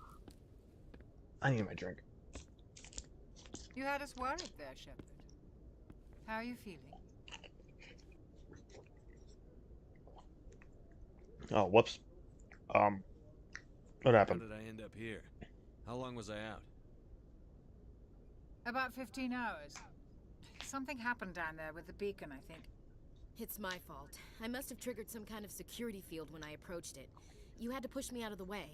I need my drink. You had us worried there, Shepard. How are you feeling? Oh, whoops. What happened? How did I end up here? How long was I out? About 15 hours. Something happened down there with the beacon, I think. It's my fault. I must have triggered some kind of security field when I approached it. You had to push me out of the way.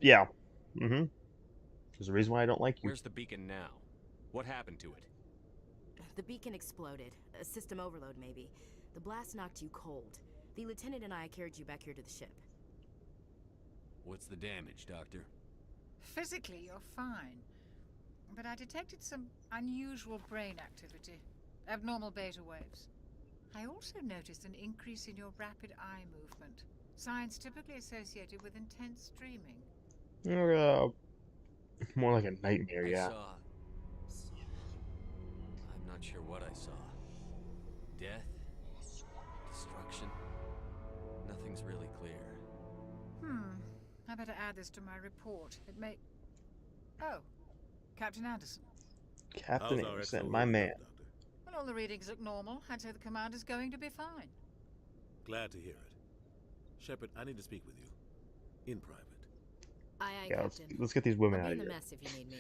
Yeah. There's a reason why I don't like you. Where's the beacon now? What happened to it? The beacon exploded. A system overload, maybe. The blast knocked you cold. The lieutenant and I carried you back here to the ship. What's the damage, Doctor? Physically, you're fine. But I detected some unusual brain activity. Abnormal beta waves. I also noticed an increase in your rapid eye movement. Signs typically associated with intense dreaming. More like a nightmare, yeah. I'm not sure what I saw. Death? Destruction? Nothing's really clear. I better add this to my report. It may... Oh, Captain Anderson. Captain Anderson, my man. Well, all the readings look normal. I'd say the commander's going to be fine. Glad to hear it. Shepard, I need to speak with you. In private. Aye, Yeah, Captain. let's get these women I'll out be of in here. the mess if you need me.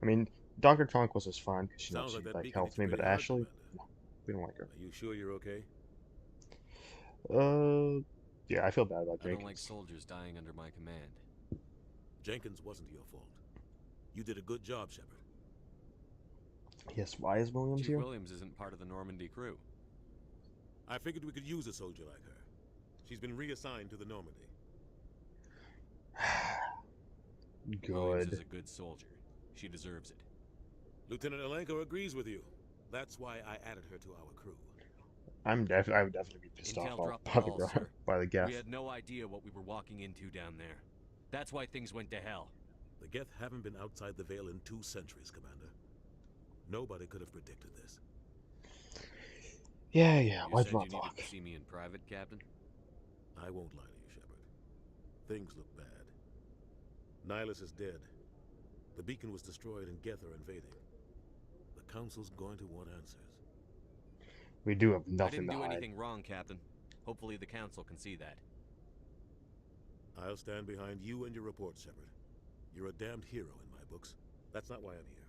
I mean, Dr. Tonquist is fine because she Sounds like that beacon helps hits me, but pretty hard, Ashley, Commander. no, we don't like her. Are you sure you're okay? Yeah, I feel bad about I don't like Jenkins. soldiers dying under my command. Jenkins wasn't your fault. You did a good job, Shepard. Yes, why is Williams Chief here? Williams isn't part of the Normandy crew. I figured we could use a soldier like her. She's been reassigned to the Normandy. Williams Good. is a good soldier. She deserves it. Lieutenant Alenko agrees with you. That's why I added her to our crew. I would definitely be pissed Intel off dropped the by the ball, sir. by the Geth. We had no idea what we were walking into down there. That's why things went to hell. The Geth haven't been outside the Veil in 2 centuries, Commander. Nobody could have predicted this. Yeah, You why'd said you you not needed talk? to see me in private, Captain? I won't lie to you, Shepard. Things look bad. Nihilus is dead. The beacon was destroyed and Geth are invading. The Council's going to want answers. We do have I nothing didn't to do hide. anything wrong, Captain. Hopefully the Council can see that. I'll stand behind you and your report, Shepard. You're a damned hero in my books. That's not why I'm here.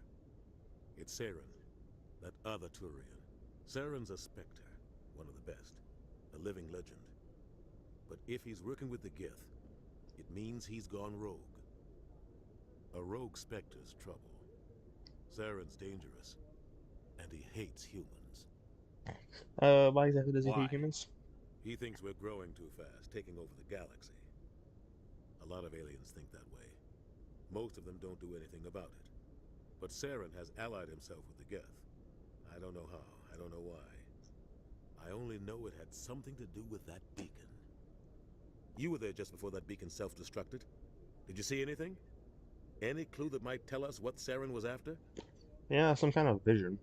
It's Saren, that other Turian. Saren's a Spectre, one of the best, a living legend. But if he's working with the Geth, it means he's gone rogue. A rogue Spectre's trouble. Saren's dangerous, and he hates humans. Why exactly does he Why? hate humans? He thinks we're growing too fast, taking over the galaxy. A lot of aliens think that way. Most of them don't do anything about it. But Saren has allied himself with the Geth. I don't know how, I don't know why. I only know it had something to do with that beacon. You were there just before that beacon self-destructed. Did you see anything? Any clue that might tell us what Saren was after? Yeah, some kind of vision.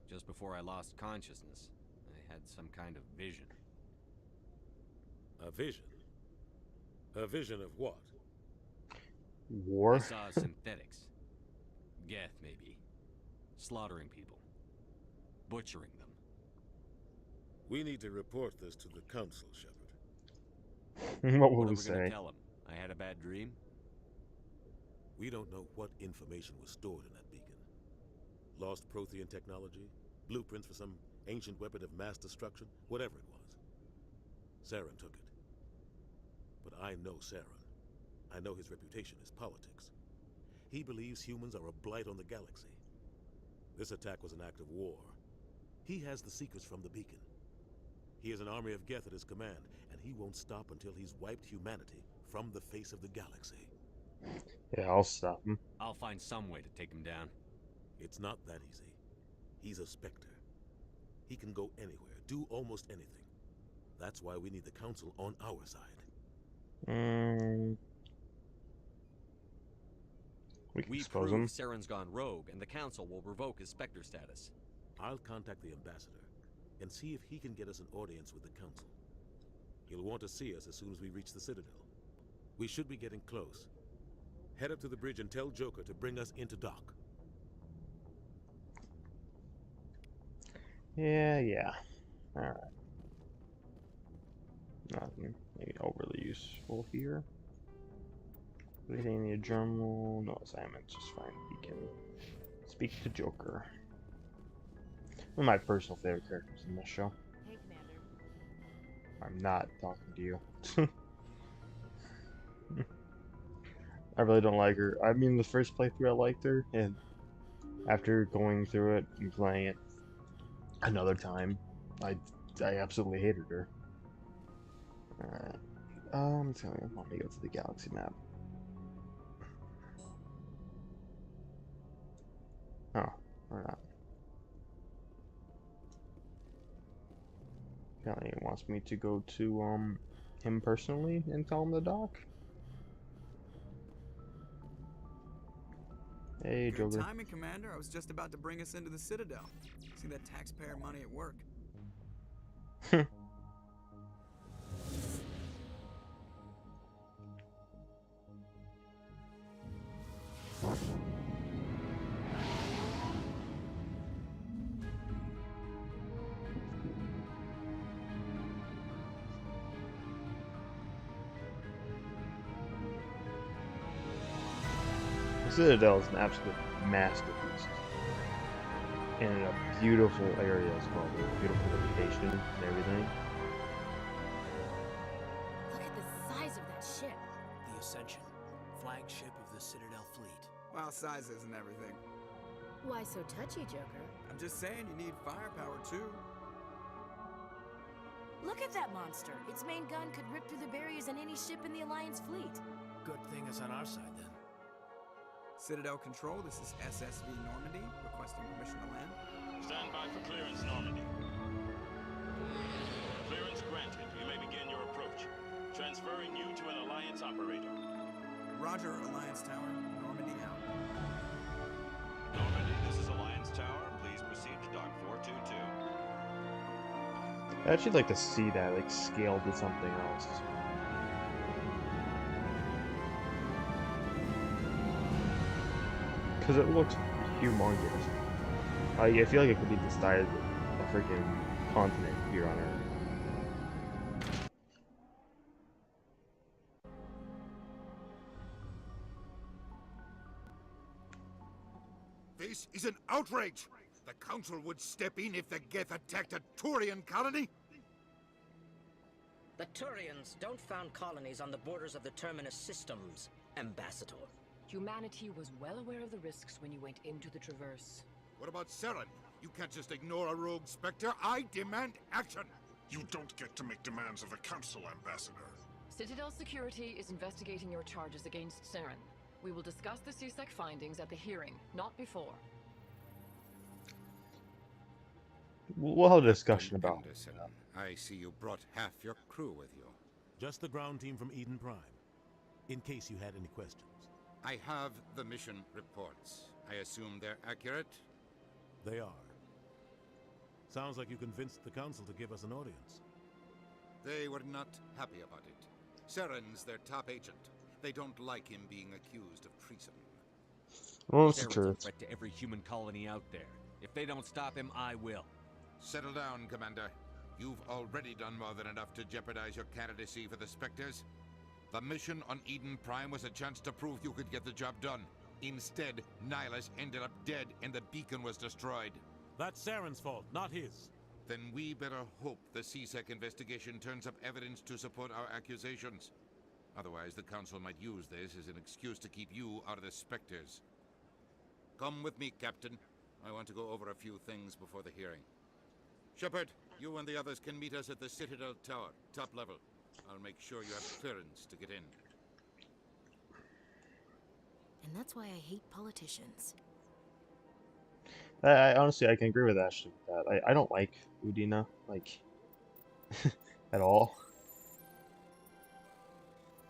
Just before I lost consciousness, I had some kind of vision. A vision? A vision of what? War? I saw synthetics. Geth, maybe. Slaughtering people. Butchering them. We need to report this to the Council, Shepard. What will What we are we gonna say? tell them? I had a bad dream? We don't know what information was stored in that beacon. Lost Prothean technology, blueprints for some ancient weapon of mass destruction, whatever it was. Saren took it. But I know Saren. I know his reputation is politics. He believes humans are a blight on the galaxy. This attack was an act of war. He has the secrets from the beacon. He has an army of Geth at his command, and he won't stop until he's wiped humanity from the face of the galaxy. Yeah, I'll stop him. I'll find some way to take him down. It's not that easy. He's a Spectre. He can go anywhere, do almost anything. That's why we need the Council on our side. We can We expose prove him. Saren's gone rogue, and the Council will revoke his Spectre status. I'll contact the Ambassador and see if he can get us an audience with the Council. He'll want to see us as soon as we reach the Citadel. We should be getting close. Head up to the bridge and tell Joker to bring us into dock. Yeah. Alright. Nothing maybe overly useful here. Anything in the journal? No assignments, just fine. We can speak to Joker. One of my personal favorite characters in this show. Hey, Commander. I'm not talking to you. I really don't like her. I mean, the first playthrough I liked her, and after going through it and playing it another time, I absolutely hated her. Alright. Let me go to the galaxy map. Oh, or not. Apparently he wants me to go to him personally and tell him the doc. Hey, Good Joker. timing, Commander. I was just about to bring us into the Citadel. See that taxpayer money at work. The Citadel is an absolute masterpiece. in a beautiful area as well, with a beautiful location and everything. Look at the size of that ship. The Ascension, flagship of the Citadel fleet. Well, size isn't everything. Why so touchy, Joker? I'm just saying you need firepower too. Look at that monster. Its main gun could rip through the barriers in any ship in the Alliance fleet. Good thing it's on our side then. Citadel Control, this is SSV Normandy, requesting permission to land. Stand by for clearance, Normandy. Clearance granted. You may begin your approach. Transferring you to an Alliance operator. Roger, Alliance Tower. Normandy out. Normandy, this is Alliance Tower. Please proceed to Dock 422. I'd actually like to see that, like, scaled to something else. Because it looks humongous. I feel like it could be the size of a freaking continent here on Earth. This is an outrage! The Council would step in if the Geth attacked a Turian colony? The Turians don't found colonies on the borders of the Terminus systems, Ambassador. Humanity was well aware of the risks when you went into the Traverse. What about Saren? You can't just ignore a rogue Spectre. I demand action! You don't get to make demands of the Council, Ambassador. Citadel Security is investigating your charges against Saren. We will discuss the CSEC findings at the hearing, not before. We'll have a discussion about Anderson, I see you brought half your crew with you. Just the ground team from Eden Prime, in case you had any questions. I have the mission reports. I assume they're accurate? They are. Sounds like you convinced the Council to give us an audience. They were not happy about it. Saren's their top agent. They don't like him being accused of treason. Well, that's Saren's true. a threat to every human colony out there. If they don't stop him, I will. Settle down, Commander. You've already done more than enough to jeopardize your candidacy for the Spectres. The mission on Eden Prime was a chance to prove you could get the job done. Instead, Nihilus ended up dead and the beacon was destroyed. That's Saren's fault, not his. Then we better hope the CSEC investigation turns up evidence to support our accusations. Otherwise, the Council might use this as an excuse to keep you out of the Spectres. Come with me, Captain. I want to go over a few things before the hearing. Shepard, you and the others can meet us at the Citadel Tower, top level. I'll make sure you have clearance to get in. And that's why I hate politicians. I honestly, I can agree with Ashley with that. I don't like Udina, like, at all.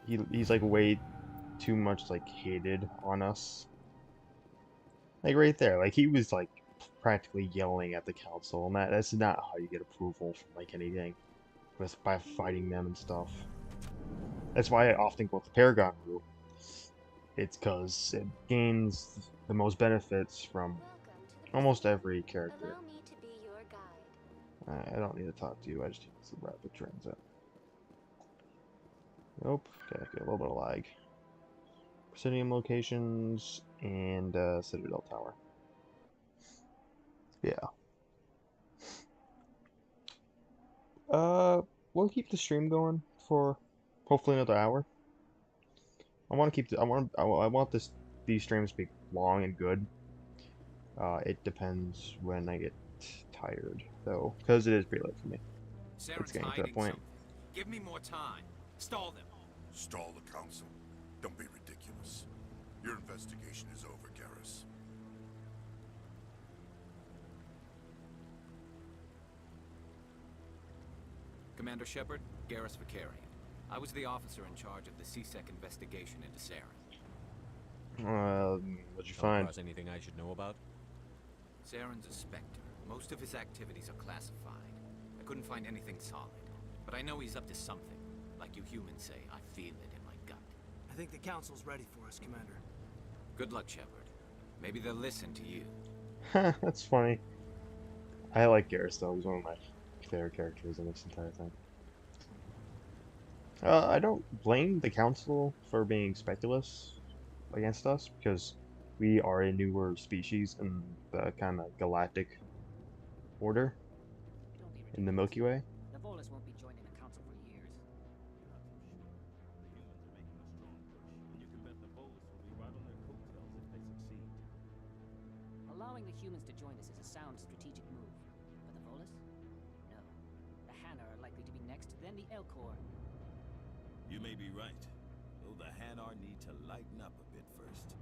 He's like way too much like hated on us. Like right there, like he was like practically yelling at the Council, and that's not how you get approval from like anything, by fighting them and stuff. That's why I often go with the Paragon route. It's because it gains the most benefits from almost every character. I don't need to talk to you, I just need some rapid transit. Nope, okay, get a little bit of lag. Presidium locations and Citadel Tower. Yeah. We'll keep the stream going for hopefully another hour. I want to keep I want these streams to be long and good. It depends when I get tired though, because it is pretty late for me. It's getting to that point. Give me more time. Stall them. Stall the Council. Don't be ridiculous. Your investigation is over, Garrus. Commander Shepard, Garrus Vicarian. I was the officer in charge of the CSEC investigation into Saren. What'd you find? Anything I should know about? Saren's a Spectre. Most of his activities are classified. I couldn't find anything solid. But I know he's up to something. Like you humans say, I feel it in my gut. I think the Council's ready for us, Commander. Good luck, Shepard. Maybe they'll listen to you. That's funny. I like Garrus though, he's one of my favorite characters in this entire thing. I don't blame the Council for being speculative against us, because we are a newer species in the kind of galactic order in the Milky Way. The Volus won't be joining the council for years. Allowing the humans to join us is a sound strategic move. But the Volus? No. The Hanar are likely to be next, then the Elcor. You may be right. Though the Hanar need to lighten up a bit first.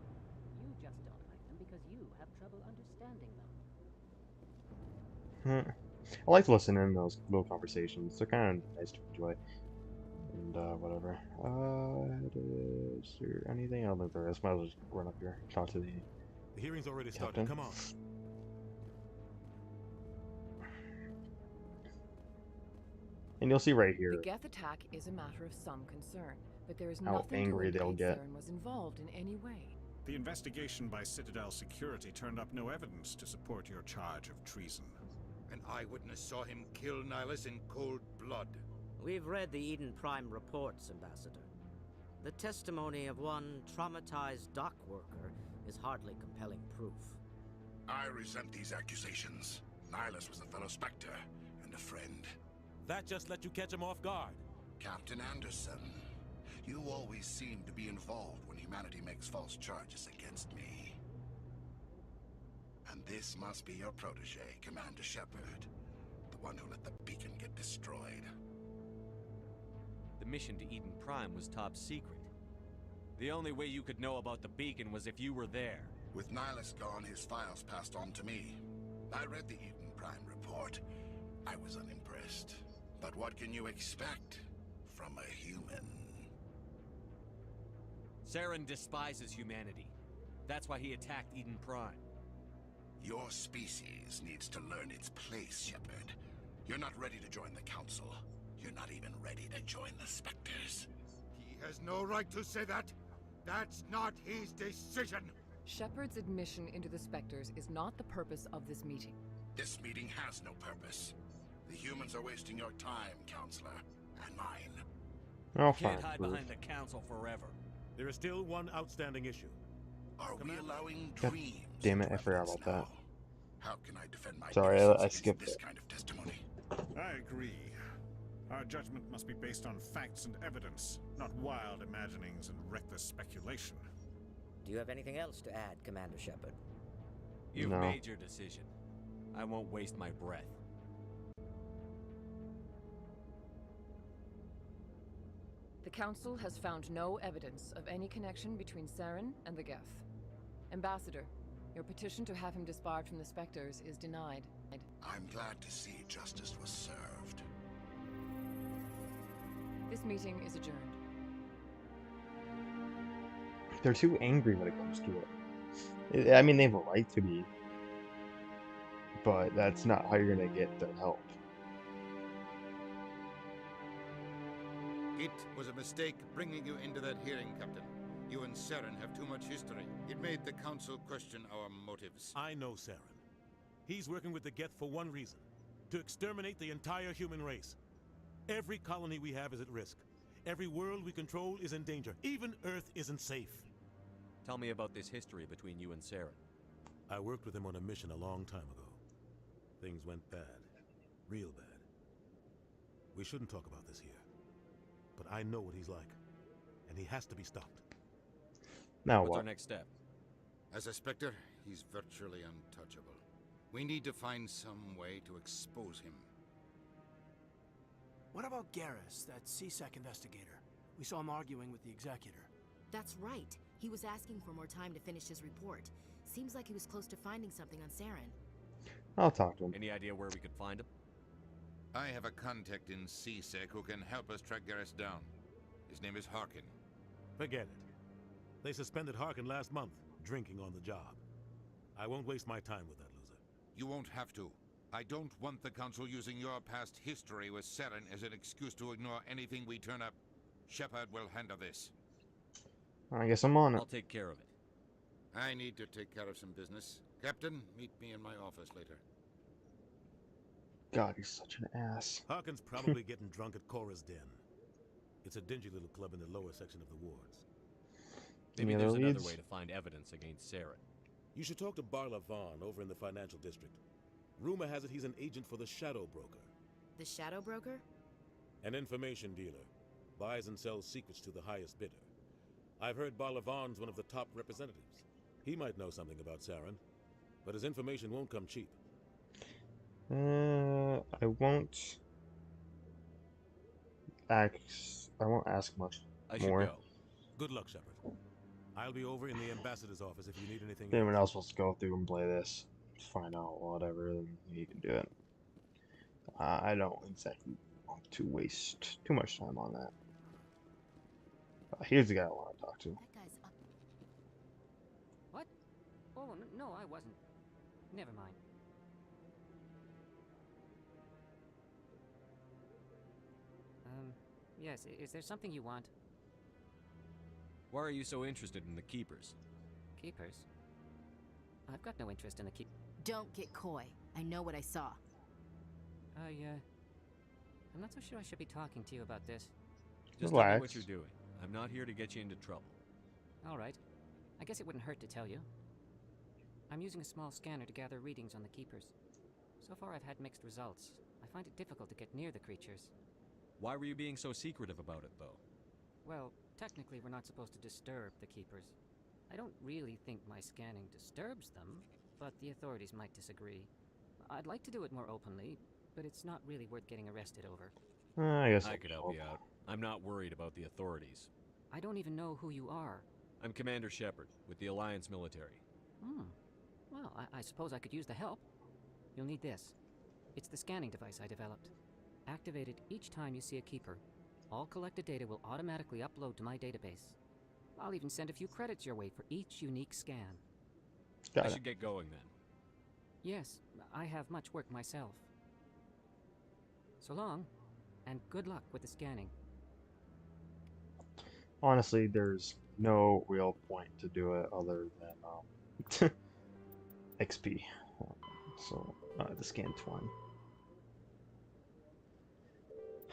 You just don't like them because you have trouble understanding them. I like to listen in those little conversations. They're kind of nice to enjoy. And whatever. Is there anything? I don't think there is. Might as well just run up here, talk to the. The hearing's already Captain. started. Come on. And you'll see right here The Geth attack is a matter of some concern, but there is how nothing angry to they'll indicate get. Saren was involved in any way. The investigation by Citadel Security turned up no evidence to support your charge of treason. An eyewitness saw him kill Nihilus in cold blood. We've read the Eden Prime reports, Ambassador. The testimony of one traumatized dock worker is hardly compelling proof. I resent these accusations. Nihilus was a fellow Spectre and a friend. That just let you catch him off guard. Captain Anderson, you always seem to be involved when humanity makes false charges against me. And this must be your protege, Commander Shepard, the one who let the beacon get destroyed. The mission to Eden Prime was top secret. The only way you could know about the beacon was if you were there. With Nihilus gone, his files passed on to me. I read the Eden Prime report. I was unimpressed. But what can you expect from a human? Saren despises humanity. That's why he attacked Eden Prime. Your species needs to learn its place, Shepard. You're not ready to join the Council. You're not even ready to join the Spectres. He has no right to say that. That's not his decision. Shepard's admission into the Spectres is not the purpose of this meeting. This meeting has no purpose. The humans are wasting your time, Counselor, and mine. Oh, Can't fine. hide behind the Council forever. There is still one outstanding issue. Are we allowing God dreams? damn it, I forgot about that. How can I defend my Sorry, innocence I against skipped this it. kind of testimony? I agree. Our judgment must be based on facts and evidence, not wild imaginings and reckless speculation. Do you have anything else to add, Commander Shepard? You've No. made your decision. I won't waste my breath. The Council has found no evidence of any connection between Saren and the Geth. Ambassador, your petition to have him disbarred from the Spectres is denied. I'm glad to see justice was served. This meeting is adjourned. They're too angry when it comes to it. I mean, they have a right to be, but that's not how you're gonna get their help. It was a mistake bringing you into that hearing, Captain. You and Saren have too much history. It made the Council question our motives. I know Saren. He's working with the Geth for one reason: to exterminate the entire human race. Every colony we have is at risk. Every world we control is in danger. Even Earth isn't safe. Tell me about this history between you and Saren. I worked with him on a mission a long time ago. Things went bad. Real bad. We shouldn't talk about this here. But I know what he's like. And he has to be stopped. Now What's what? our next step? As a Spectre, he's virtually untouchable. We need to find some way to expose him. What about Garrus, that CSEC investigator? We saw him arguing with the Executor. That's right. He was asking for more time to finish his report. Seems like he was close to finding something on Saren. I'll talk to him. Any idea where we could find him? I have a contact in CSEC who can help us track Garrus down. His name is Harkin. Forget it. They suspended Harkin last month, drinking on the job. I won't waste my time with that loser. You won't have to. I don't want the Council using your past history with Saren as an excuse to ignore anything we turn up. Shepard will handle this. I guess I'm on it. I'll take care of it. I need to take care of some business. Captain, meet me in my office later. God, he's such an ass. Harkin's probably getting drunk at Cora's Den. It's a dingy little club in the lower section of the wards. Maybe Any there's other another leads? way to find evidence against Saren. You should talk to Barla Vaughn over in the financial district. Rumor has it he's an agent for the Shadow Broker. The Shadow Broker? An information dealer. Buys and sells secrets to the highest bidder. I've heard Barla Vaughn's one of the top representatives. He might know something about Saren, but his information won't come cheap. I won't ask much I should more. go. Good luck, Shepard. I'll be over in the ambassador's office if you need anything If anyone else wants to go through and play this, find out whatever, then you can do it. I don't exactly want to waste too much time on that. Here's the guy I want to talk to. That guy's up. What? Oh, no, I wasn't. Never mind. Yes, is there something you want? Why are you so interested in the Keepers? Keepers? I've got no interest in the Don't get coy. I know what I saw. I'm not so sure I should be talking to you about this. Just tell me what you're doing. I'm not here to get you into trouble. All right. I guess it wouldn't hurt to tell you. I'm using a small scanner to gather readings on the Keepers. So far I've had mixed results. I find it difficult to get near the creatures. Why were you being so secretive about it, though? Well, technically we're not supposed to disturb the Keepers. I don't really think my scanning disturbs them, but the authorities might disagree. I'd like to do it more openly, but it's not really worth getting arrested over. I guess I could help you out. I'm not worried about the authorities. I don't even know who you are. I'm Commander Shepard, with the Alliance military. Well, I suppose I could use the help. You'll need this. It's the scanning device I developed. Activate it each time you see a Keeper. All collected data will automatically upload to my database. I'll even send a few credits your way for each unique scan. I should get going then. Yes, I have much work myself. So long, and good luck with the scanning. Honestly, there's no real point to do it other than XP. So, the scan twine.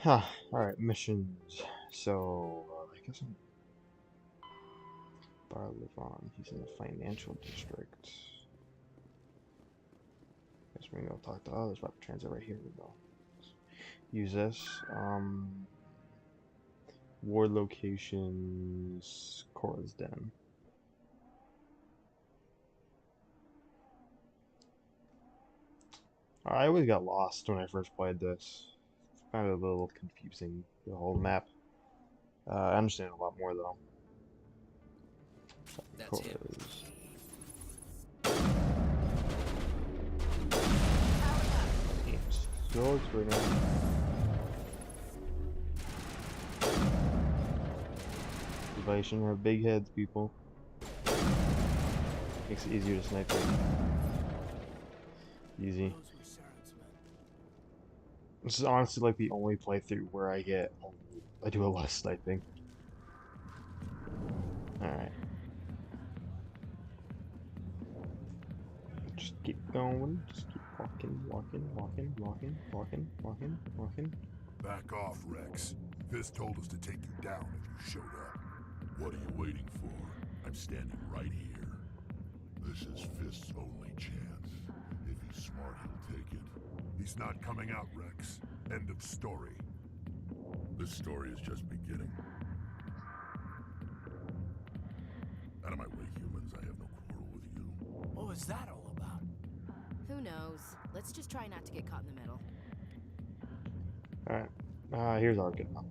Huh. Alright, missions. So, I guess I'm Barlevon. He's in the financial district. Guess we're gonna go talk to others about transit right here. We go. Use this. War locations. Cora's Den. I always got lost when I first played this. Found it a little confusing, the whole map. I understand a lot more though. That's him. So experienced. Everybody shouldn't have big heads, people. Makes it easier to snipe them. Easy. This is honestly like the only playthrough where I do a lot of sniping. Alright. Just keep going, just keep walking. Back off, Rex. Fist told us to take you down if you showed up. What are you waiting for? I'm standing right here. This is Fist's only chance. If he's smart, he'll take it. He's not coming out, Rex. End of story. This story is just beginning. Out of my way, humans. I have no quarrel with you. What was that all about? Who knows? Let's just try not to get caught in the middle. Alright. Here's our good one.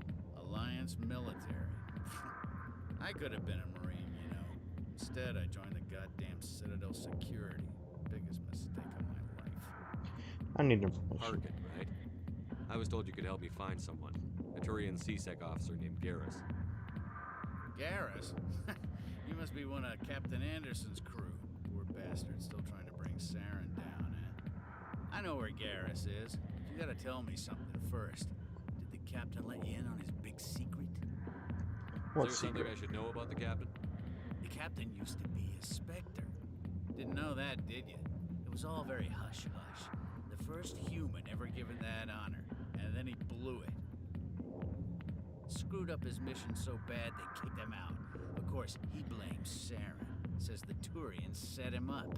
Alliance military. I could have been a Marine, you know. Instead, I joined the goddamn Citadel security. Biggest mistake of my life. I need information. Harkin, right? I was told you could help me find someone. A Turian CSEC officer named Garrus. Garrus? You must be one of Captain Anderson's crew. Poor bastard, still trying to bring Saren down, eh? I know where Garrus is. You gotta tell me something first. Did the captain let you in on his big secret? Is there something I should know about the captain? The captain used to be a Spectre. Didn't know that, did you? It was all very hush-hush. The first human ever given that honor, and then he blew it. Screwed up his mission so bad they kicked him out. Of course, he blames Saren. Says the Turians set him up.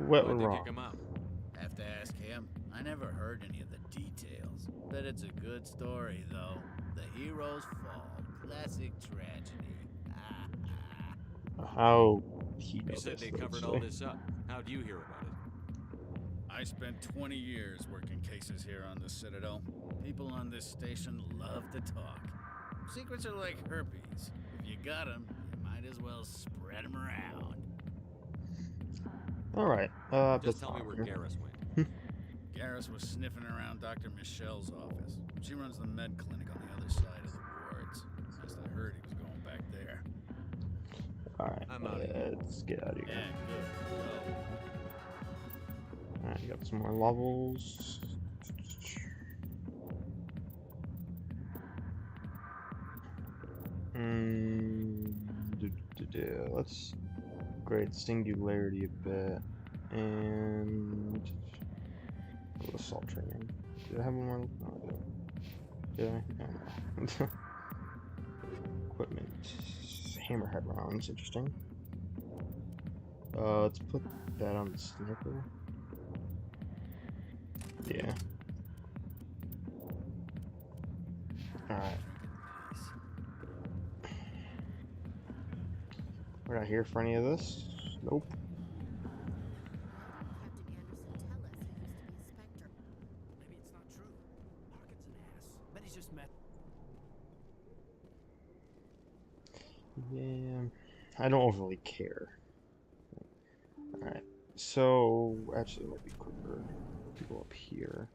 What went Why'd they wrong? kick him out? Have to ask him. I never heard any of the details. Bet it's a good story, though. The hero's fall. Classic tragedy. How he You knows said this, they though, covered so- all this up. How'd you hear about it? I spent 20 years working cases here on the Citadel. People on this station love to talk. Secrets are like herpes. If you got 'em, you might as well spread 'em around. Alright, Just tell me where Garrus went. Garrus was sniffing around Dr. Michelle's office. She runs the med clinic on the other side of the wards. Last I heard, he was going back there. Alright, I'm out of here. let's get out of here. Yeah, good. Go. Alright, got some more levels. Let's upgrade singularity a bit. And assault training. Did I have one more? No, I didn't. Did I? No. Equipment. Hammerhead rounds, interesting. Let's put that on the sniper. Yeah. Alright. We're not here for any of this. Nope. Maybe it's not true. Harkin's an ass. Bet he's just met. Yeah. I don't overly care. Alright. So, actually, it might be quicker to go up here.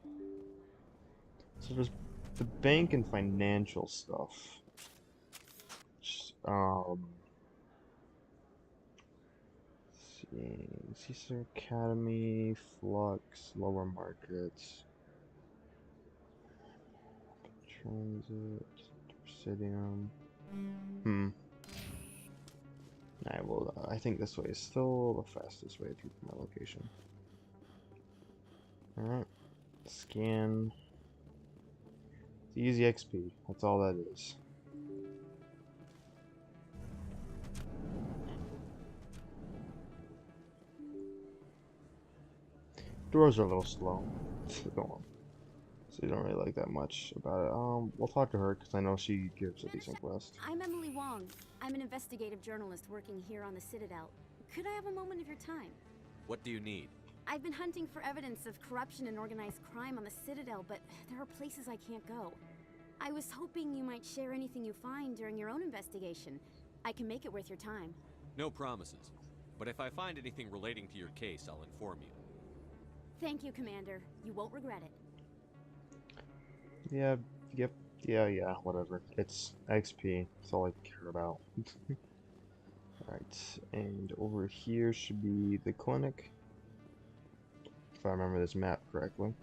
So there's the bank and financial stuff. Caesar Academy, Flux, Lower Markets, Transit, Presidium. Alright, well, I think this way is still the fastest way to my location. Alright, scan. It's easy XP, that's all that is. Doors are a little slow, so you don't really like that much about it. We'll talk to her because I know she gives a decent quest. I'm Emily Wong. I'm an investigative journalist working here on the Citadel. Could I have a moment of your time? What do you need? I've been hunting for evidence of corruption and organized crime on the Citadel, but there are places I can't go. I was hoping you might share anything you find during your own investigation. I can make it worth your time. No promises. But if I find anything relating to your case, I'll inform you. Thank you, Commander. You won't regret it. Yeah, yep, yeah, whatever. It's XP, that's all I care about. Alright, and over here should be the clinic. If I remember this map correctly.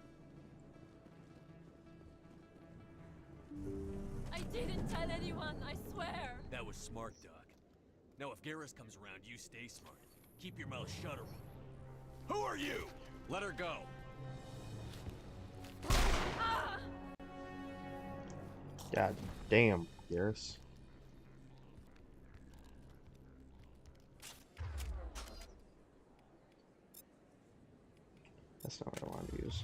I didn't tell anyone, I swear! That was smart, Doc. Now if Garrus comes around, you stay smart. Keep your mouth shut, or... Who are you? Let her go. Ah! God damn, Garrus. That's not what I wanted to use.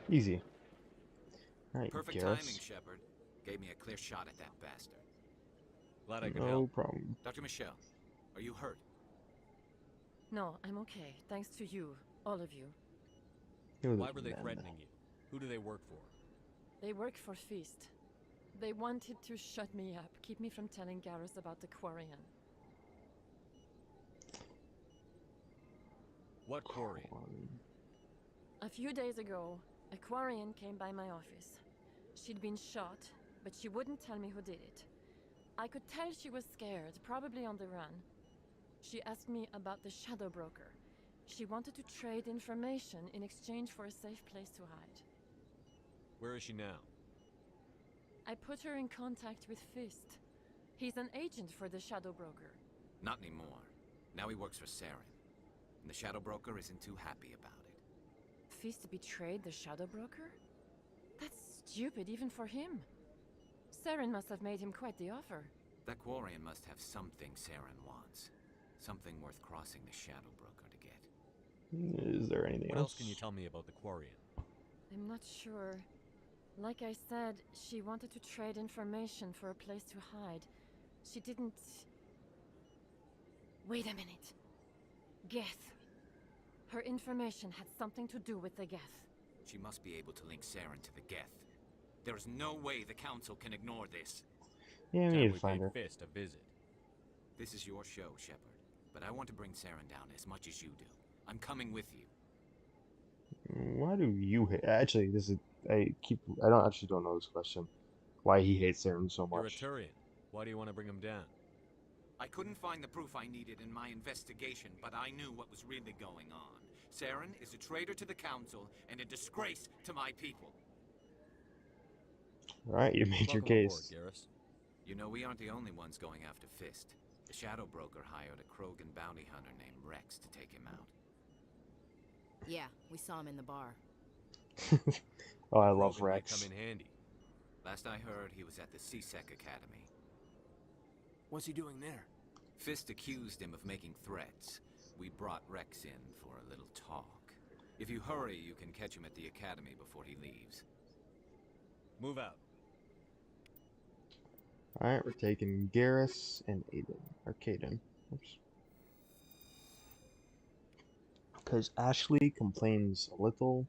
Easy. Alright, Perfect Garrus. timing, Shepard. Gave me a clear shot at that bastard. Glad I could No help. problem. Dr. Michelle, are you hurt? No, I'm okay. Thanks to you. All of you. Why were they threatening you? Who do they work for? They work for Feast. They wanted to shut me up, keep me from telling Garrus about the Quarian. What Quarian? A few days ago, a Quarian came by my office. She'd been shot, but she wouldn't tell me who did it. I could tell she was scared, probably on the run. She asked me about the Shadow Broker. She wanted to trade information in exchange for a safe place to hide. Where is she now? I put her in contact with Fist. He's an agent for the Shadow Broker. Not anymore. Now he works for Saren. and the Shadow Broker isn't too happy about it. Fist betrayed the Shadow Broker? That's stupid even for him. Saren must have made him quite the offer. That Quarian must have something Saren wants. Something worth crossing the Shadow Broker to get. Is there anything What else? else can you tell me about the Quarian? I'm not sure. Like I said, she wanted to trade information for a place to hide. She didn't... Wait a minute. Geth. Her information had something to do with the Geth. She must be able to link Saren to the Geth. There is no way the Council can ignore this. Yeah, we need to find her. Fist a visit. This is your show, Shepard, but I want to bring Saren down as much as you do. I'm coming with you. Why do you hate? Actually, this is I don't know this question. Why he hates Saren so much? You're a Turian. Why do you want to bring him down? I couldn't find the proof I needed in my investigation, but I knew what was really going on. Saren is a traitor to the Council and a disgrace to my people. All right, you made your case. Aboard, You know, we aren't the only ones going after Fist. The Shadow Broker hired a Krogan bounty hunter named Rex to take him out. Yeah, we saw him in the bar. Oh, I love Krogan might Rex. come in handy. Last I heard, he was at the CSEC Academy. What's he doing there? Fist accused him of making threats. We brought Rex in for a little talk. If you hurry, you can catch him at the Academy before he leaves. Move out. Alright, we're taking Garrus and Aiden. Or Caden. Oops. Because Ashley complains a little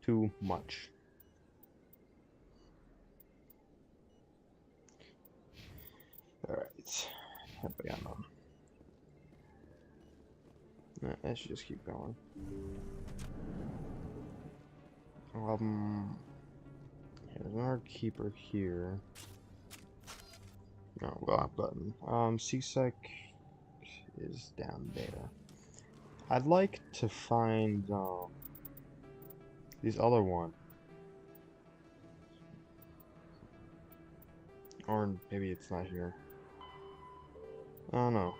too much. Alright. I should just keep going. There's another keeper here. No, block button. CSEC is down there. I'd like to find these other one. Or maybe it's not here. I don't know.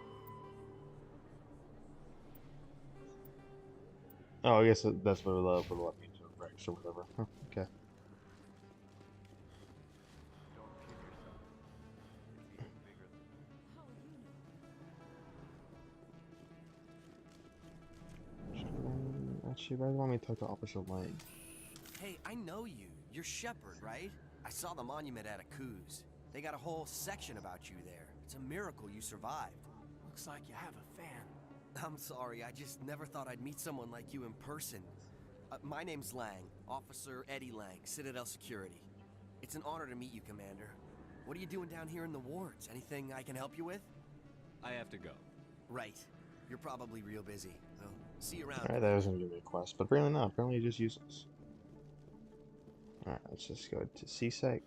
Oh, I guess that's what it would let me to Rex or whatever. Huh, okay. Actually, why do you want me to talk to Officer Lang? Hey, I know you. You're Shepard, right? I saw the monument at Akuz. They got a whole section about you there. It's a miracle you survived. Looks like you have a fan. I'm sorry, I just never thought I'd meet someone like you in person. My name's Lang, Officer Eddie Lang, Citadel Security. It's an honor to meet you, Commander. What are you doing down here in the wards? Anything I can help you with? I have to go. Right. You're probably real busy. Well, see you around. Alright, that was gonna give me a quest, but apparently not. Apparently just useless. Alright, let's just go to CSEC.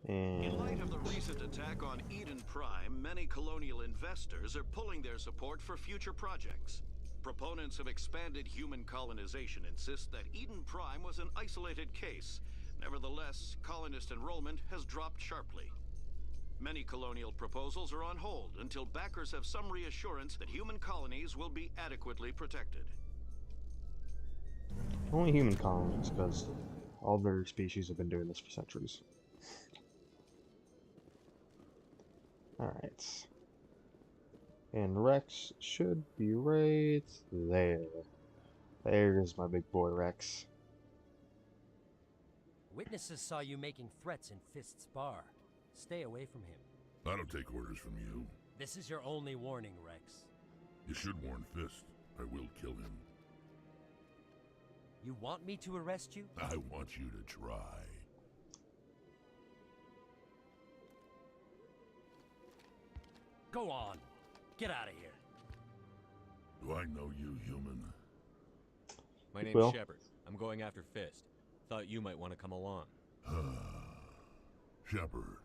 In light And of the recent attack on Eden Prime, many colonial investors are pulling their support for future projects. Proponents of expanded human colonization insist that Eden Prime was an isolated case. Nevertheless, colonist enrollment has dropped sharply. Many colonial proposals are on hold until backers have some reassurance that human colonies will be adequately protected. only human colonies, because all their species have been doing this for centuries. Alright. And Rex should be right there. There's my big boy Rex. Witnesses saw you making threats in Fist's bar. Stay away from him. I don't take orders from you. This is your only warning, Rex. You should warn Fist. I will kill him. You want me to arrest you? I want you to try. Go on. Get out of here. Do I know you, human? My name's Will? Shepard. I'm going after Fist. Thought you might want to come along. Shepard.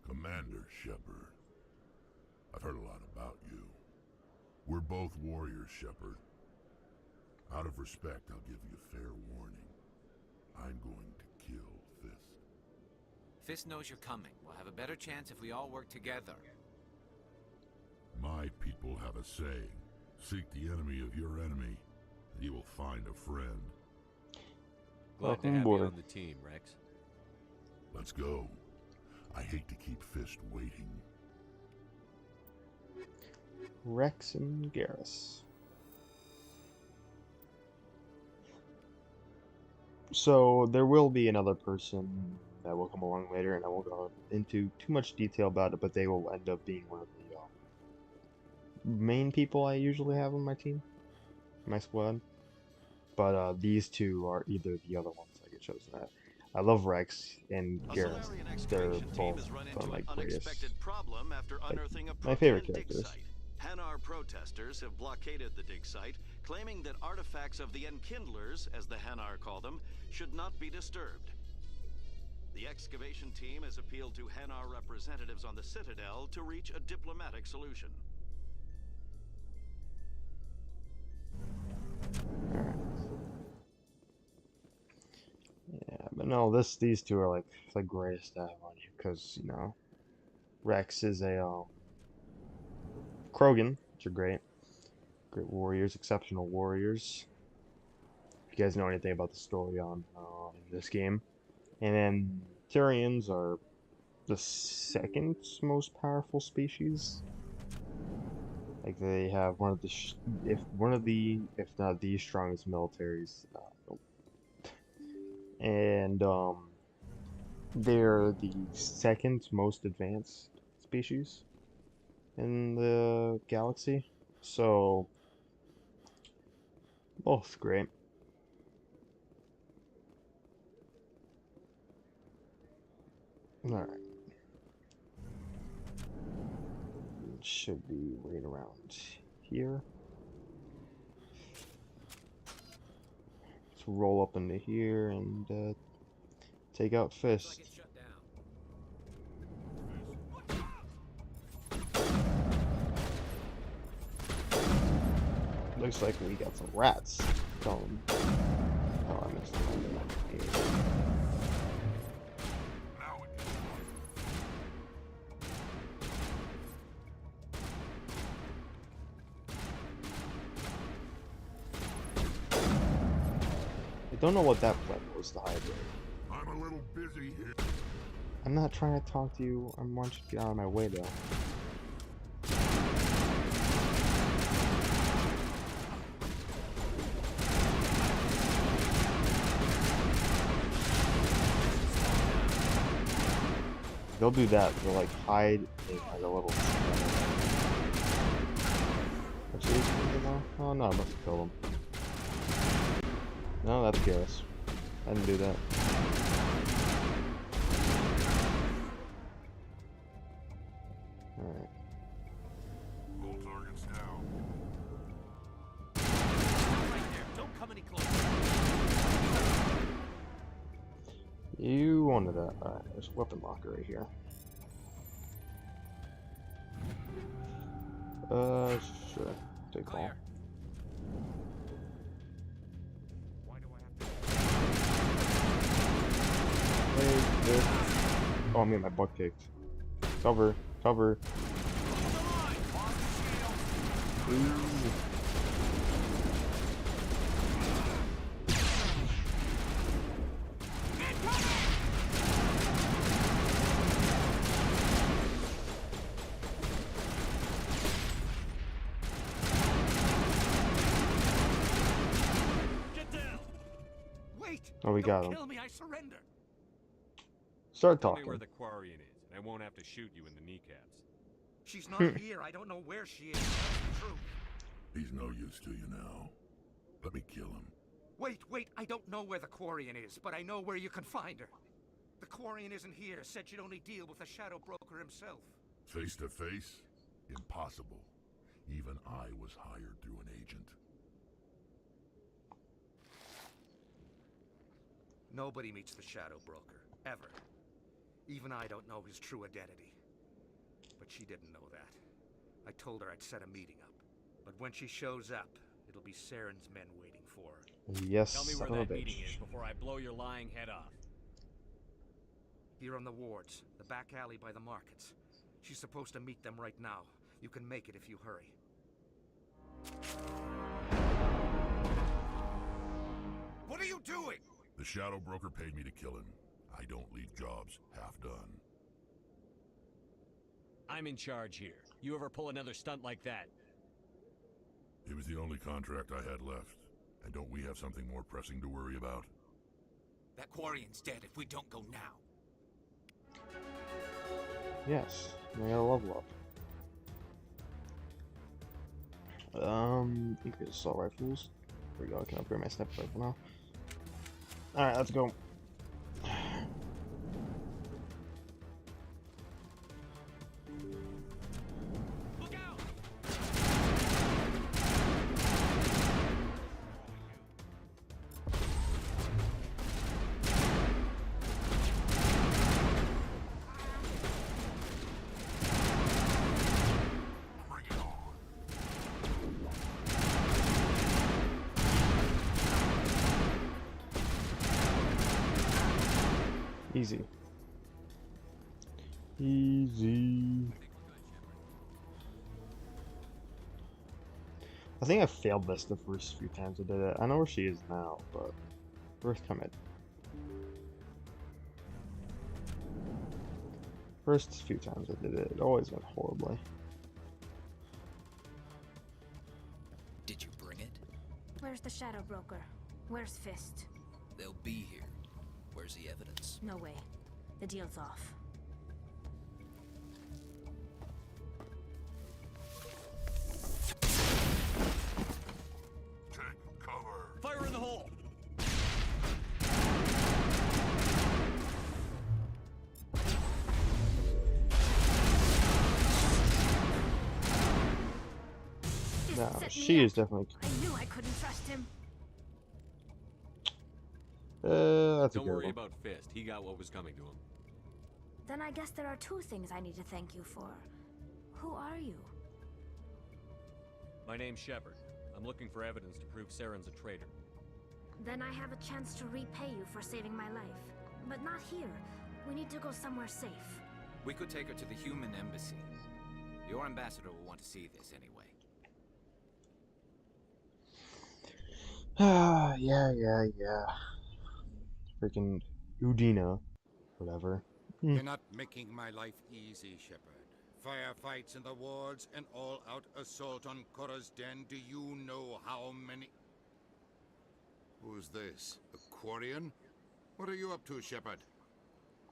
Commander Shepard. I've heard a lot about you. We're both warriors, Shepard. Out of respect, I'll give you fair warning. I'm going to kill Fist. Fist knows you're coming. We'll have a better chance if we all work together. My people have a saying. Seek the enemy of your enemy, and you will find a friend. Glad to have you on the team, Rex. Let's go. I hate to keep Fist waiting. Rex and Garrus. So there will be another person that will come along later, and I won't go into too much detail about it, but they will end up being one of the main people I usually have on my team, my squad. But these two are either the other ones I get chosen at. I love Rex and Garrus. They're both one of my greatest, problem after unearthing a my favorite Protean dig characters. site. Hanar protesters have blockaded the dig site, claiming that artifacts of the Enkindlers, as the Hanar call them, should not be disturbed. The excavation team has appealed to Hanar representatives on the Citadel to reach a diplomatic solution. Yeah, but no, these two are like the greatest to have on you, because you know, Rex is a Krogan, which are great warriors, exceptional warriors. If you guys know anything about the story on in this game, and then Turians are the second most powerful species. Like they have one of the if not the strongest militaries, and they're the second most advanced species in the galaxy. So both great. All right. Should be right around here. Let's roll up into here and take out Fist. Looks like we got some rats. Oh, I missed it. I don't know what that plan was to hide there. I'm a little busy here. I'm not trying to talk to you. I want you to get out of my way, though. They'll do that. They'll like hide in like a little. Oh no, I must have killed him. No, that's Garrus. I didn't do that. Alright. All targets down. Right there. Don't come any closer. You wanted that. Alright, there's a weapon locker right here. Sure. Take call. Oh, I'm getting my butt kicked. Cover, cover. Ooh. Get down. Wait. Oh, we got him. Kill me, I surrender. Start Tell talking. me where the Quarian is, and I won't have to shoot you in the kneecaps. She's not here. I don't know where she is. That's the truth. He's no use to you now. Let me kill him. Wait. I don't know where the Quarian is, but I know where you can find her. The Quarian isn't here. Said she'd only deal with the Shadow Broker himself. Face to face? Impossible. Even I was hired through an agent. Nobody meets the Shadow Broker, ever. Even I don't know his true identity. But she didn't know that. I told her I'd set a meeting up. But when she shows up, it'll be Saren's men waiting for her. Yes, Tell me son where of a that meeting bitch. is before I blow your lying head off. Here on the wards, the back alley by the markets. She's supposed to meet them right now. You can make it if you hurry. What are you doing? The Shadow Broker paid me to kill him. I don't leave jobs half done. I'm in charge here. You ever pull another stunt like that? It was the only contract I had left. And don't we have something more pressing to worry about? That Quarian's dead if we don't go now. Yes, we gotta level up. Increase assault rifles. There we go, I can upgrade my sniper rifle now. Alright, let's go. Easy. Easy. I think I failed this the first few times I did it. I know where she is now, but first commit. First few times I did it, it always went horribly. Did you bring it? Where's the Shadow Broker? Where's Fist? They'll be here. Where's the evidence? No way. The deal's off. Take cover. Fire in the hole! No, she is definitely. I knew I couldn't trust him. That's a Don't good worry one. about Fist. He got what was coming to him. Then I guess there are two things I need to thank you for. Who are you? My name's Shepard. I'm looking for evidence to prove Saren's a traitor. Then I have a chance to repay you for saving my life. But not here. We need to go somewhere safe. We could take her to the human embassy. Your ambassador will want to see this anyway. Yeah. Freaking Udina. Whatever. You're not making my life easy, Shepard. Firefights in the wards, an all-out assault on Korra's den. Do you know how many... Who's this? A Quarian? What are you up to, Shepard?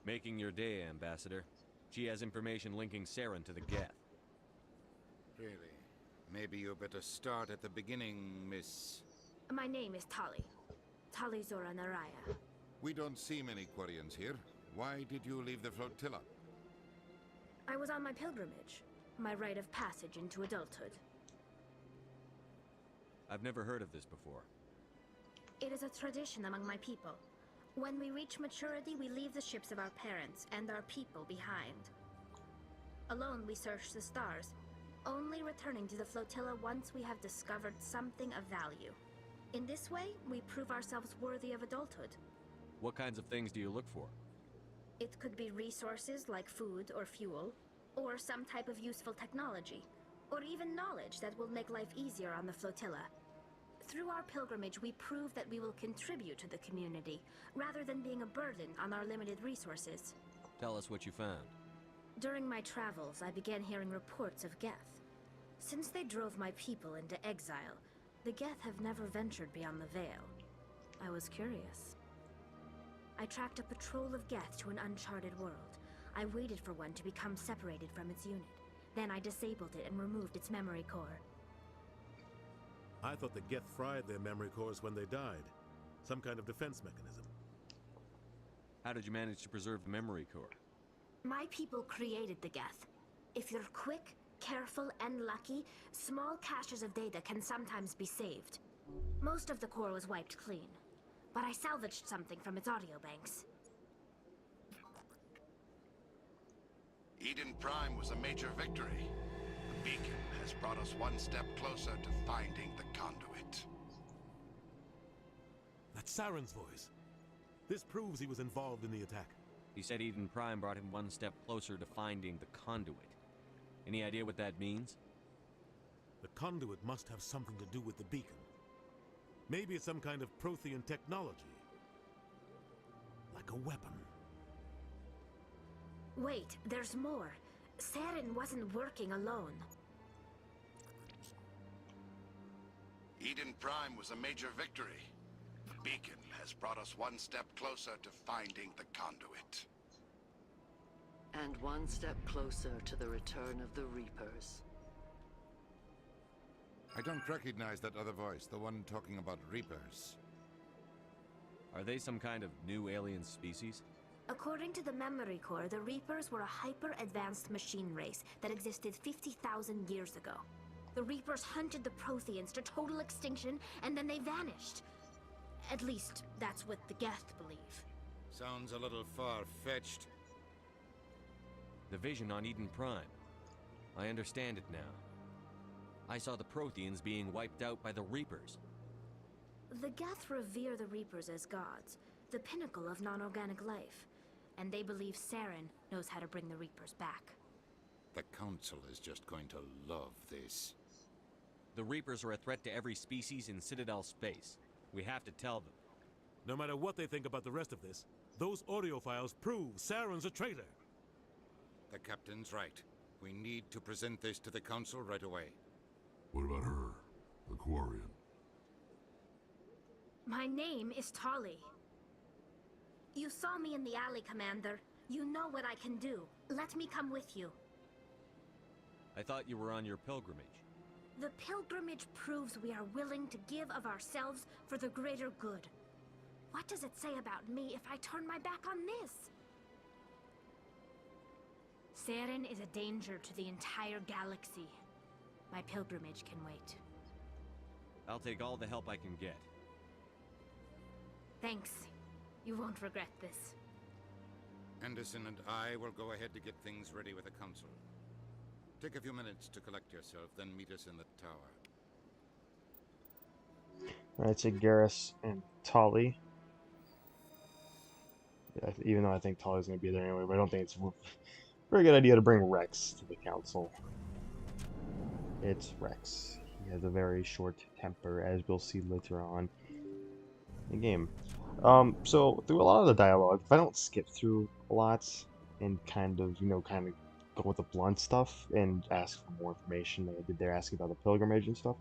Making your day, Ambassador. She has information linking Saren to the Geth. Really? Maybe you better start at the beginning, Miss... My name is Tali. Tali Zora Naraya. We don't see many Quarians here. Why did you leave the flotilla? I was on my pilgrimage. My rite of passage into adulthood. I've never heard of this before. It is a tradition among my people. When we reach maturity, we leave the ships of our parents and our people behind. Alone, we search the stars, only returning to the flotilla once we have discovered something of value. In this way, we prove ourselves worthy of adulthood. What kinds of things do you look for? It could be resources like food or fuel, or some type of useful technology, or even knowledge that will make life easier on the flotilla. Through our pilgrimage, we prove that we will contribute to the community, rather than being a burden on our limited resources. Tell us what you found. During my travels, I began hearing reports of Geth. Since they drove my people into exile, the Geth have never ventured beyond the Veil. I was curious. I tracked a patrol of Geth to an uncharted world. I waited for one to become separated from its unit. Then I disabled it and removed its memory core. I thought the Geth fried their memory cores when they died. Some kind of defense mechanism. How did you manage to preserve the memory core? My people created the Geth. If you're quick, careful, and lucky, small caches of data can sometimes be saved. Most of the core was wiped clean, but I salvaged something from its audio banks. Eden Prime was a major victory. The beacon has brought us one step closer to finding the conduit. That's Saren's voice. This proves he was involved in the attack. He said Eden Prime brought him one step closer to finding the conduit. Any idea what that means? The conduit must have something to do with the beacon. Maybe it's some kind of Prothean technology. Like a weapon. Wait, there's more. Saren wasn't working alone. Eden Prime was a major victory. The beacon has brought us one step closer to finding the conduit. And one step closer to the return of the Reapers. I don't recognize that other voice, the one talking about Reapers. Are they some kind of new alien species? According to the Memory Core, the Reapers were a hyper-advanced machine race that existed 50,000 years ago. The Reapers hunted the Protheans to total extinction, and then they vanished. At least, that's what the Geth believe. Sounds a little far-fetched. The vision on Eden Prime. I understand it now. I saw the Protheans being wiped out by the Reapers. The Geth revere the Reapers as gods, the pinnacle of non-organic life. And they believe Saren knows how to bring the Reapers back. The Council is just going to love this. The Reapers are a threat to every species in Citadel space. We have to tell them. No matter what they think about the rest of this, those audiophiles prove Saren's a traitor. The Captain's right. We need to present this to the Council right away. What about her? The Quarian? My name is Tali. You saw me in the alley, Commander. You know what I can do. Let me come with you. I thought you were on your pilgrimage. The pilgrimage proves we are willing to give of ourselves for the greater good. What does it say about me if I turn my back on this? Saren is a danger to the entire galaxy. My pilgrimage can wait. I'll take all the help I can get. Thanks. You won't regret this. Anderson and I will go ahead to get things ready with the Council. Take a few minutes to collect yourself, then meet us in the tower. Alright, so Garrus and Tali. Yeah, even though I think Tali's going to be there anyway, but I don't think it's a very good idea to bring Rex to the Council. It's Rex. He has a very short temper, as we'll see later on in the game. So through a lot of the dialogue, if I don't skip through a lot and kind of go with the blunt stuff and ask for more information like I did there, asking about the pilgrimage and stuff,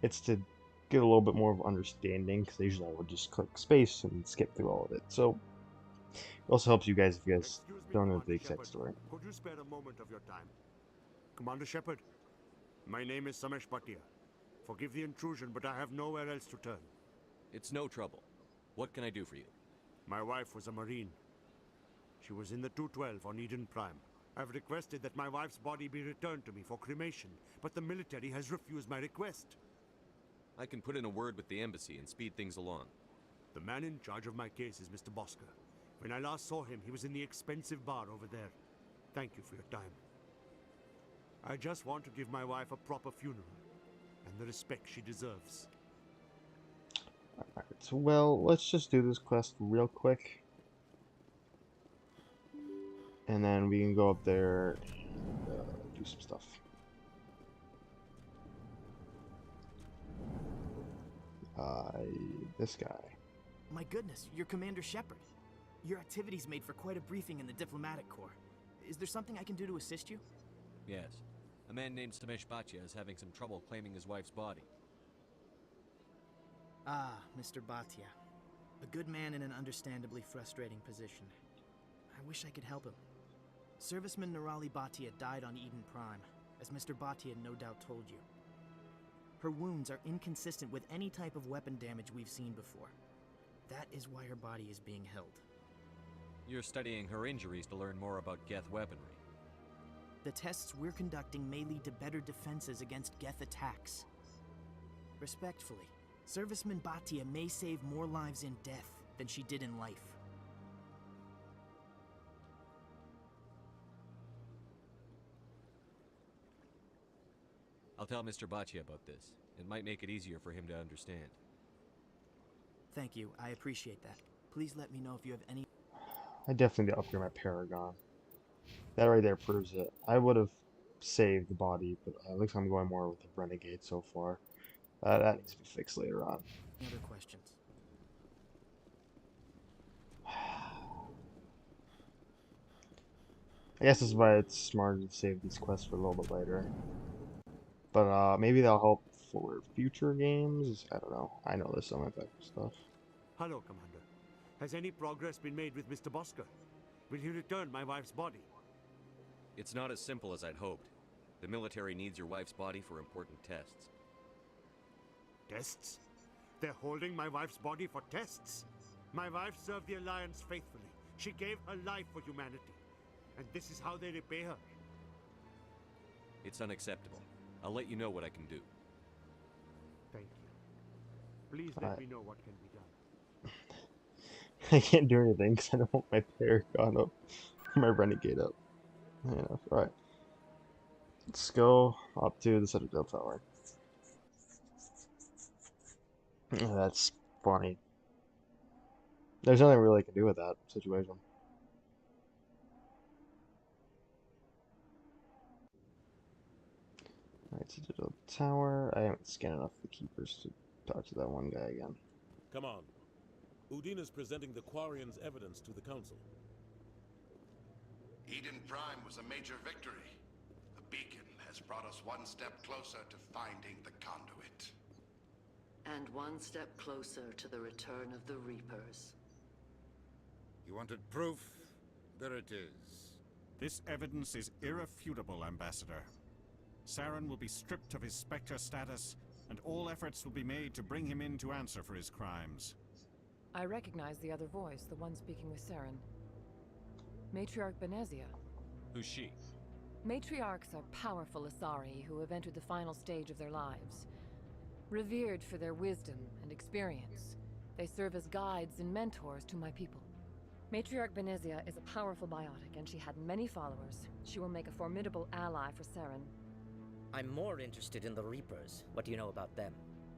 it's to get a little bit more of understanding, because usually I would just click space and skip through all of it. So it also helps you guys if you guys don't know the exact story. Could you spare a moment of your time? Commander Shepard, my name is Samesh Bhatia. Forgive the intrusion, but I have nowhere else to turn. It's no trouble. What can I do for you? My wife was a Marine. She was in the 212 on Eden Prime. I've requested that my wife's body be returned to me for cremation, but the military has refused my request. I can put in a word with the embassy and speed things along. The man in charge of my case is Mr. Bosker. When I last saw him, he was in the expensive bar over there. Thank you for your time. I just want to give my wife a proper funeral, and the respect she deserves. Alright, so well, let's just do this quest real quick. And then we can go up there and do some stuff. This guy. My goodness, you're Commander Shepard. Your activities made for quite a briefing in the Diplomatic Corps. Is there something I can do to assist you? Yes. A man named Samesh Bhatia is having some trouble claiming his wife's body. Ah, Mr. Bhatia. A good man in an understandably frustrating position. I wish I could help him. Serviceman Nirali Bhatia died on Eden Prime, as Mr. Bhatia no doubt told you. Her wounds are inconsistent with any type of weapon damage we've seen before. That is why her body is being held. You're studying her injuries to learn more about Geth weaponry. The tests we're conducting may lead to better defenses against Geth attacks. Respectfully, Serviceman Bhatia may save more lives in death than she did in life. I'll tell Mr. Bhatia about this. It might make it easier for him to understand. Thank you, I appreciate that. Please let me know if you have any... I definitely need to upgrade my Paragon. That right there proves it. I would have save the body, but at least I'm going more with the renegade so far. That needs to be fixed later on. Any other questions? I guess that's why it's smarter to save these quests for a little bit later. But maybe they'll help for future games. I don't know. I know there's some effective stuff. Hello, Commander. Has any progress been made with Mr. Bosker? Will he return my wife's body? It's not as simple as I'd hoped. The military needs your wife's body for important tests. Tests? They're holding my wife's body for tests? My wife served the Alliance faithfully. She gave her life for humanity. And this is how they repay her. It's unacceptable. I'll let you know what I can do. Thank you. Please let me know what can be done. I can't do anything because I don't want my Paragon up. My Renegade up. Yeah, alright. Let's go up to the Citadel Tower. That's funny. There's nothing really I can do with that situation. Alright, Citadel Tower. I haven't scanned enough of the keepers to talk to that one guy again. Come on. Udina's presenting the Quarian's evidence to the Council. Eden Prime was a major victory. The beacon has brought us one step closer to finding the conduit. And one step closer to the return of the Reapers. You wanted proof? There it is. This evidence is irrefutable, Ambassador. Saren will be stripped of his Spectre status, and all efforts will be made to bring him in to answer for his crimes. I recognize the other voice, the one speaking with Saren. Matriarch Benezia. Who's she? Matriarchs are powerful Asari who have entered the final stage of their lives. Revered for their wisdom and experience, they serve as guides and mentors to my people. Matriarch Benezia is a powerful biotic, and she had many followers. She will make a formidable ally for Saren. I'm more interested in the Reapers. What do you know about them?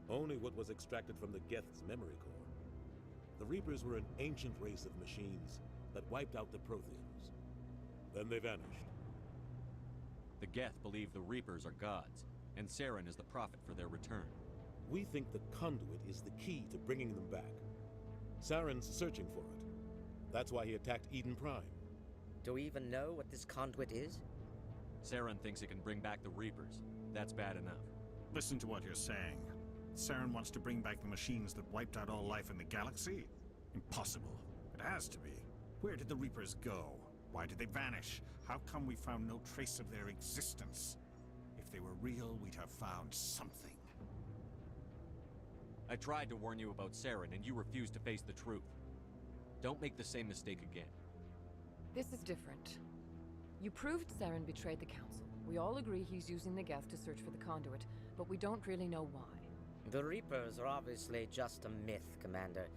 Only what was extracted from the Geth's memory core. The Reapers were an ancient race of machines that wiped out the Protheans. Then they vanished. The Geth believe the Reapers are gods, and Saren is the prophet for their return. We think the conduit is the key to bringing them back. Saren's searching for it. That's why he attacked Eden Prime. Do we even know what this conduit is? Saren thinks it can bring back the Reapers. That's bad enough. Listen to what you're saying. Saren wants to bring back the machines that wiped out all life in the galaxy? Impossible. It has to be. Where did the Reapers go? Why did they vanish? How come we found no trace of their existence? If they were real, we'd have found something. I tried to warn you about Saren, and you refused to face the truth. Don't make the same mistake again. This is different. You proved Saren betrayed the Council. We all agree he's using the Geth to search for the conduit, but we don't really know why. The Reapers are obviously just a myth, Commander.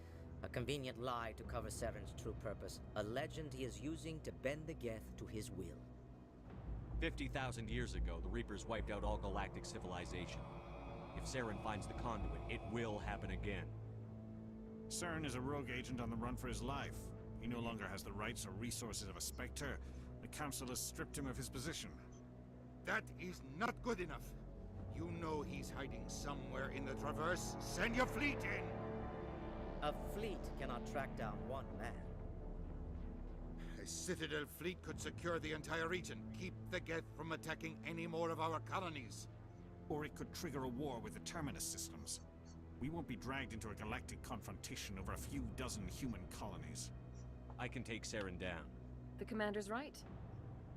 A convenient lie to cover Saren's true purpose. A legend he is using to bend the Geth to his will. 50,000 years ago, the Reapers wiped out all galactic civilization. If Saren finds the conduit, it will happen again. Saren is a rogue agent on the run for his life. He no longer has the rights or resources of a Spectre. The Council has stripped him of his position. That is not good enough. You know he's hiding somewhere in the Traverse. Send your fleet in! A fleet cannot track down one man. A Citadel fleet could secure the entire region. Keep the Geth from attacking any more of our colonies. Or it could trigger a war with the Terminus systems. We won't be dragged into a galactic confrontation over a few dozen human colonies. I can take Saren down. The Commander's right.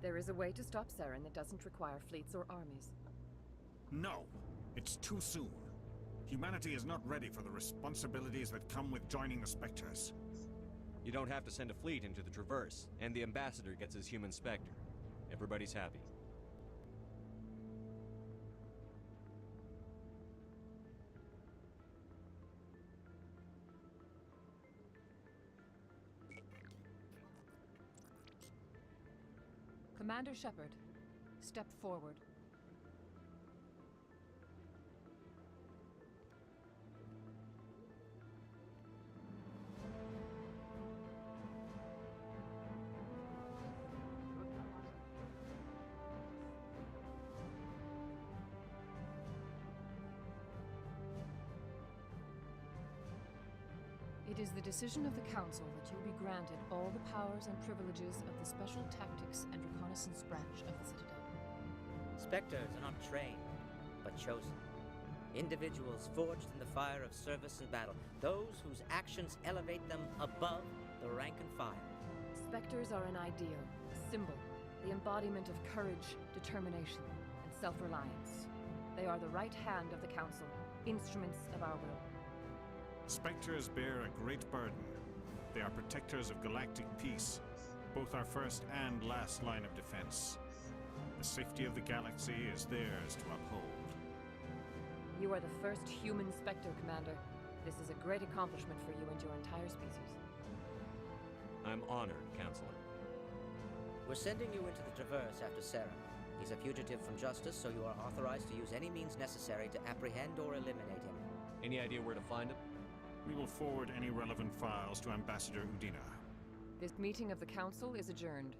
There is a way to stop Saren that doesn't require fleets or armies. No, it's too soon. Humanity is not ready for the responsibilities that come with joining the Spectres. You don't have to send a fleet into the Traverse, and the Ambassador gets his human Spectre. Everybody's happy. Commander Shepard, step forward. It is the decision of the Council that you be granted all the powers and privileges of the Special Tactics and Reconnaissance branch of the Citadel. Spectres are not trained, but chosen. Individuals forged in the fire of service and battle. Those whose actions elevate them above the rank and file. Spectres are an ideal, a symbol, the embodiment of courage, determination, and self-reliance. They are the right hand of the Council, instruments of our will. Spectres bear a great burden. They are protectors of galactic peace, both our first and last line of defense. The safety of the galaxy is theirs to uphold. You are the first human Spectre, Commander. This is a great accomplishment for you and your entire species. I'm honored, Counselor. We're sending you into the Traverse after Saren. He's a fugitive from justice, so you are authorized to use any means necessary to apprehend or eliminate him. Any idea where to find him? We will forward any relevant files to Ambassador Udina. This meeting of the Council is adjourned.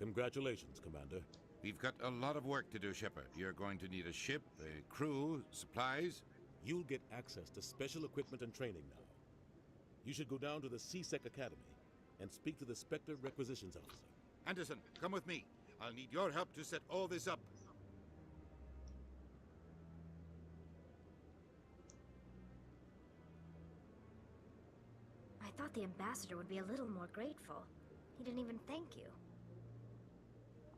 Congratulations, Commander. We've got a lot of work to do, Shepard. You're going to need a ship, a crew, supplies. You'll get access to special equipment and training now. You should go down to the CSEC Academy and speak to the Spectre Requisitions Officer. Anderson, come with me. I'll need your help to set all this up. I thought the ambassador would be a little more grateful. He didn't even thank you.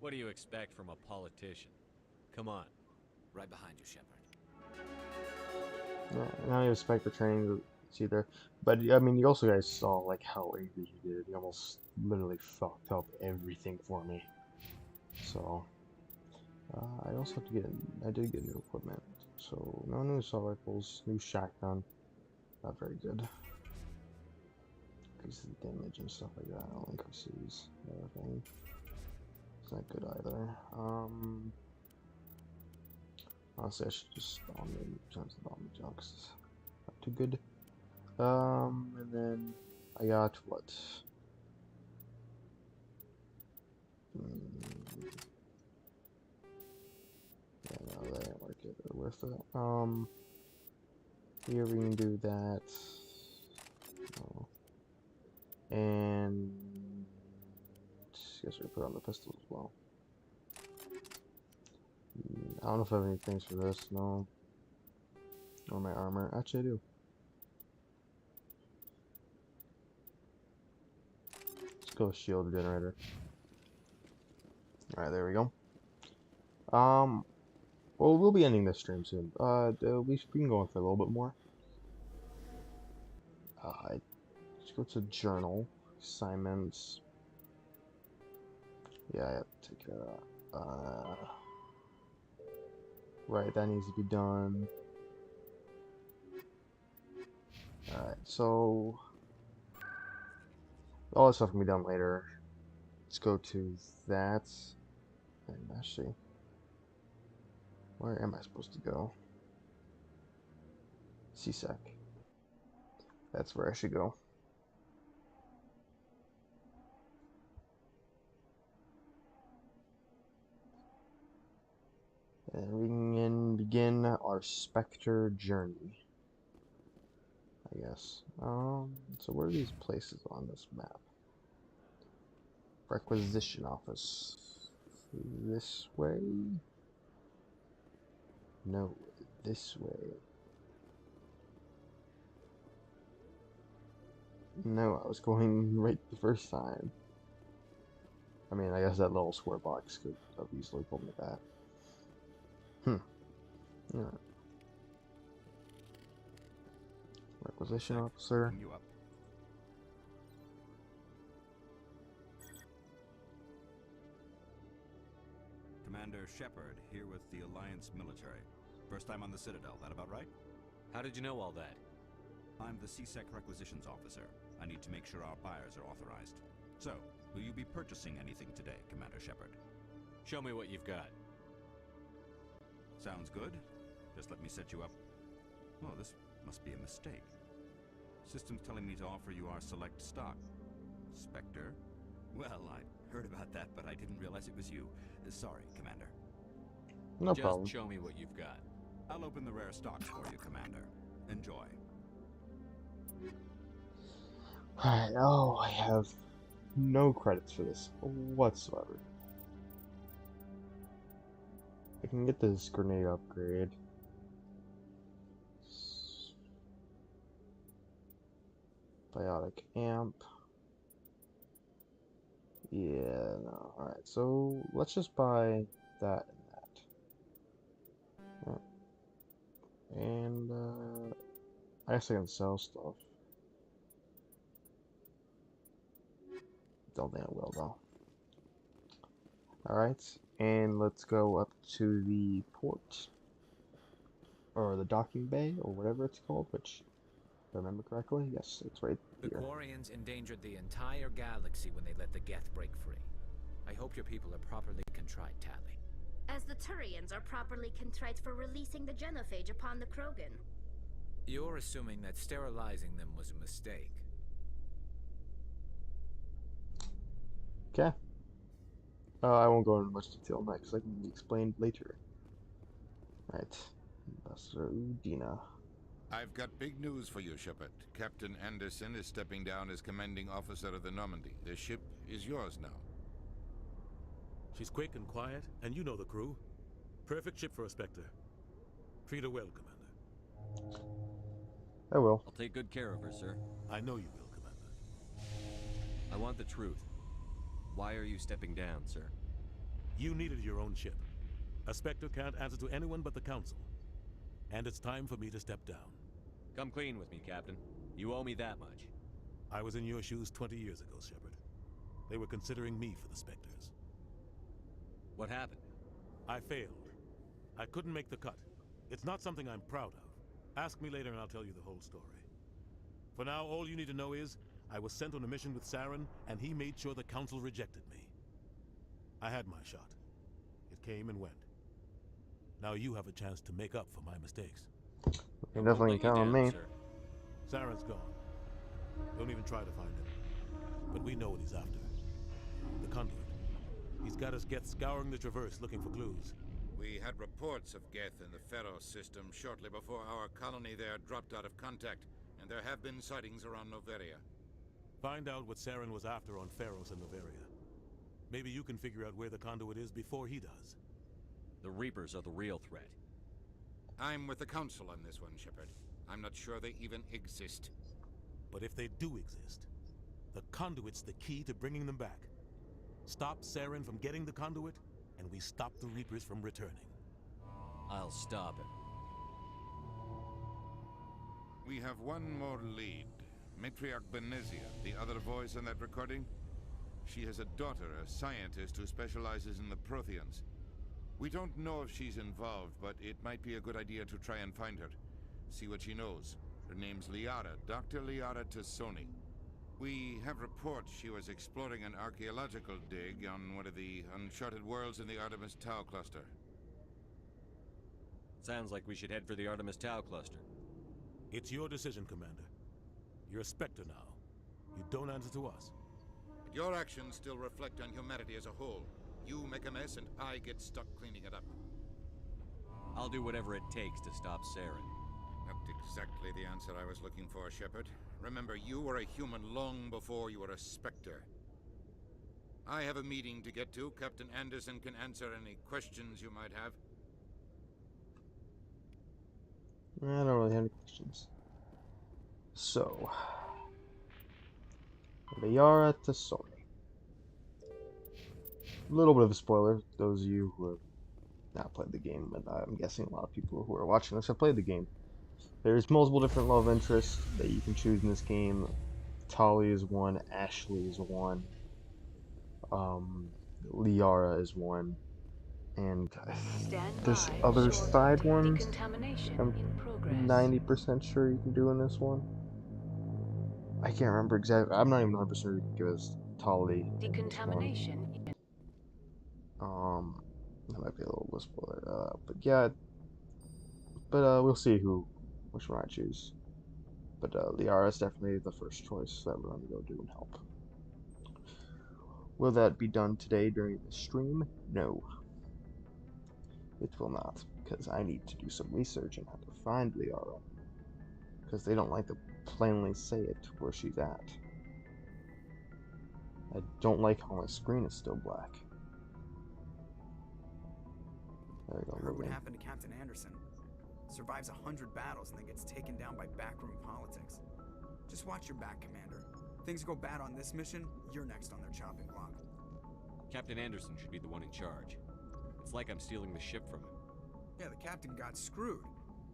What do you expect from a politician? Come on. Right behind you, Shepard. Yeah, now you have Spectre training either. But I mean, you also guys saw like how angry he did. He almost literally fucked up everything for me. So I also have to get. I did get new equipment. So no new assault rifles, new shotgun. Not very good. Increases the damage and stuff like that. I don't increases everything. It's not good either. Honestly, I should just change the bomb jumps. Not too good. And then I got what? Yeah, no, that ain't worth it. Here we can do that. Oh. And guess we put on the pistol as well. I don't know if I have any things for this, no. Or my armor. Actually I do. Let's go with shield generator. Alright, there we go. Well, we'll be ending this stream soon. We can go on for a little bit more. Let's go to journal. Assignments. Yeah, I have to take care of that. Right, that needs to be done. Alright, so all this stuff can be done later. Let's go to that. And actually, where am I supposed to go? CSEC. That's where I should go. And we can begin our Spectre journey, I guess. So where are these places on this map? Requisition office. This way? No, this way. No, I was going right the first time. I mean, I guess that little square box could have easily pulled me back. Yeah. Requisition officer. You up. Commander Shepard here with the Alliance military. First time on the Citadel, that about right? How did you know all that? I'm the CSEC Requisitions Officer. I need to make sure our buyers are authorized. So, will you be purchasing anything today, Commander Shepard? Show me what you've got. Sounds good. Just let me set you up. Oh, this must be a mistake. System's telling me to offer you our select stock. Spectre? Well, I heard about that, but I didn't realize it was you. Sorry, Commander. No Just problem. show me what you've got. I'll open the rare stocks for you, Commander. Enjoy. Alright, oh, I have no credits for this whatsoever. I can get this grenade upgrade. Biotic amp. Yeah, no. Alright, so let's just buy that and that. And, I guess I can sell stuff. Don't think I will, though. Alright, and let's go up to the port. Or the docking bay, or whatever it's called, which, if I remember correctly, yes, it's right The here. Quarians endangered the entire galaxy when they let the Geth break free. I hope your people are properly contrite, Tally. As the Turians are properly contrite for releasing the genophage upon the Krogan. You're assuming that sterilizing them was a mistake. Okay. I won't go into much detail next, I can be explained later. Right. Ambassador Udina. I've got big news for you, Shepard. Captain Anderson is stepping down as commanding officer of the Normandy. The ship is yours now. She's quick and quiet, and you know the crew. Perfect ship for a Spectre. Treat her well, Commander. I will. I'll take good care of her, sir. I know you will, Commander. I want the truth. Why are you stepping down, sir? You needed your own ship. A Spectre can't answer to anyone but the Council. And it's time for me to step down. Come clean with me, Captain. You owe me that much. I was in your shoes 20 years ago, Shepard. They were considering me for the Spectres. What happened? I failed. I couldn't make the cut. It's not something I'm proud of. Ask me later and I'll tell you the whole story. For now, all you need to know is, I was sent on a mission with Saren, and he made sure the Council rejected me. I had my shot. It came and went. Now you have a chance to make up for my mistakes. You can definitely count on me. Saren's gone. Don't even try to find him. But we know what he's after. The conduit. He's got us Geth scouring the Traverse looking for clues. We had reports of Geth in the Pharos system shortly before our colony there dropped out of contact, and there have been sightings around Noveria. Find out what Saren was after on Pharos and Noveria. Maybe you can figure out where the conduit is before he does. The Reapers are the real threat. I'm with the Council on this one, Shepard. I'm not sure they even exist. But if they do exist, the conduit's the key to bringing them back. Stop Saren from getting the conduit, and we stop the Reapers from returning. I'll stop him. We have one more lead. Matriarch Benezia, the other voice in that recording. She has a daughter, a scientist who specializes in the Protheans. We don't know if she's involved, but it might be a good idea to try and find her. See what she knows. Her name's Liara, Dr. Liara Tassoni. We have reports she was exploring an archaeological dig on one of the uncharted worlds in the Artemis Tau cluster. Sounds like we should head for the Artemis Tau cluster. It's your decision, Commander. You're a Spectre now. You don't answer to us. But your actions still reflect on humanity as a whole. You make a mess and I get stuck cleaning it up. I'll do whatever it takes to stop Saren. Not exactly the answer I was looking for, Shepard. Remember, you were a human long before you were a Spectre. I have a meeting to get to. Captain Anderson can answer any questions you might have. I don't really have any questions. So, Liara Tassoni. A little bit of a spoiler, those of you who have not played the game, but I'm guessing a lot of people who are watching this have played the game. There's multiple different love interests that you can choose in this game. Tali is one, Ashley is one, Liara is one, and there's other side ones I'm 90% sure you can do in this one. I can't remember exactly. I'm not even 100% sure you can give us Tali. Decontamination. That might be a little bit spoiler. But yeah, we'll see which one I choose. But Liara is definitely the first choice that we're going to go do and help. Will that be done today during the stream? No. It will not, because I need to do some research on how to find Liara. Because they don't like to plainly say it where she's at. I don't like how my screen is still black. There we go. Heard what happened to Captain Anderson. Survives 100 battles and then gets taken down by backroom politics. Just watch your back, Commander. Things go bad on this mission, you're next on their chopping block. Captain Anderson should be the one in charge. It's like I'm stealing the ship from him. Yeah, the captain got screwed.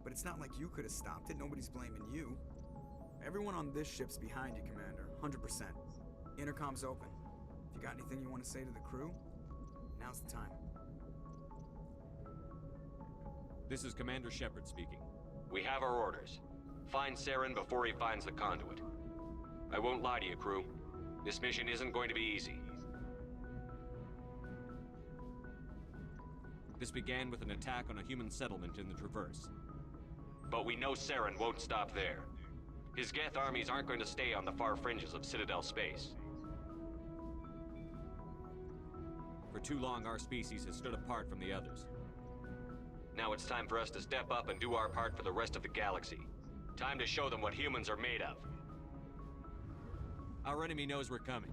But it's not like you could have stopped it. Nobody's blaming you. Everyone on this ship's behind you, Commander. 100%. Intercom's open. If you got anything you want to say to the crew, now's the time. This is Commander Shepard speaking. We have our orders. Find Saren before he finds the conduit. I won't lie to you, crew. This mission isn't going to be easy. This began with an attack on a human settlement in the Traverse. But we know Saren won't stop there. His Geth armies aren't going to stay on the far fringes of Citadel space. For too long, our species has stood apart from the others. Now it's time for us to step up and do our part for the rest of the galaxy. Time to show them what humans are made of. Our enemy knows we're coming.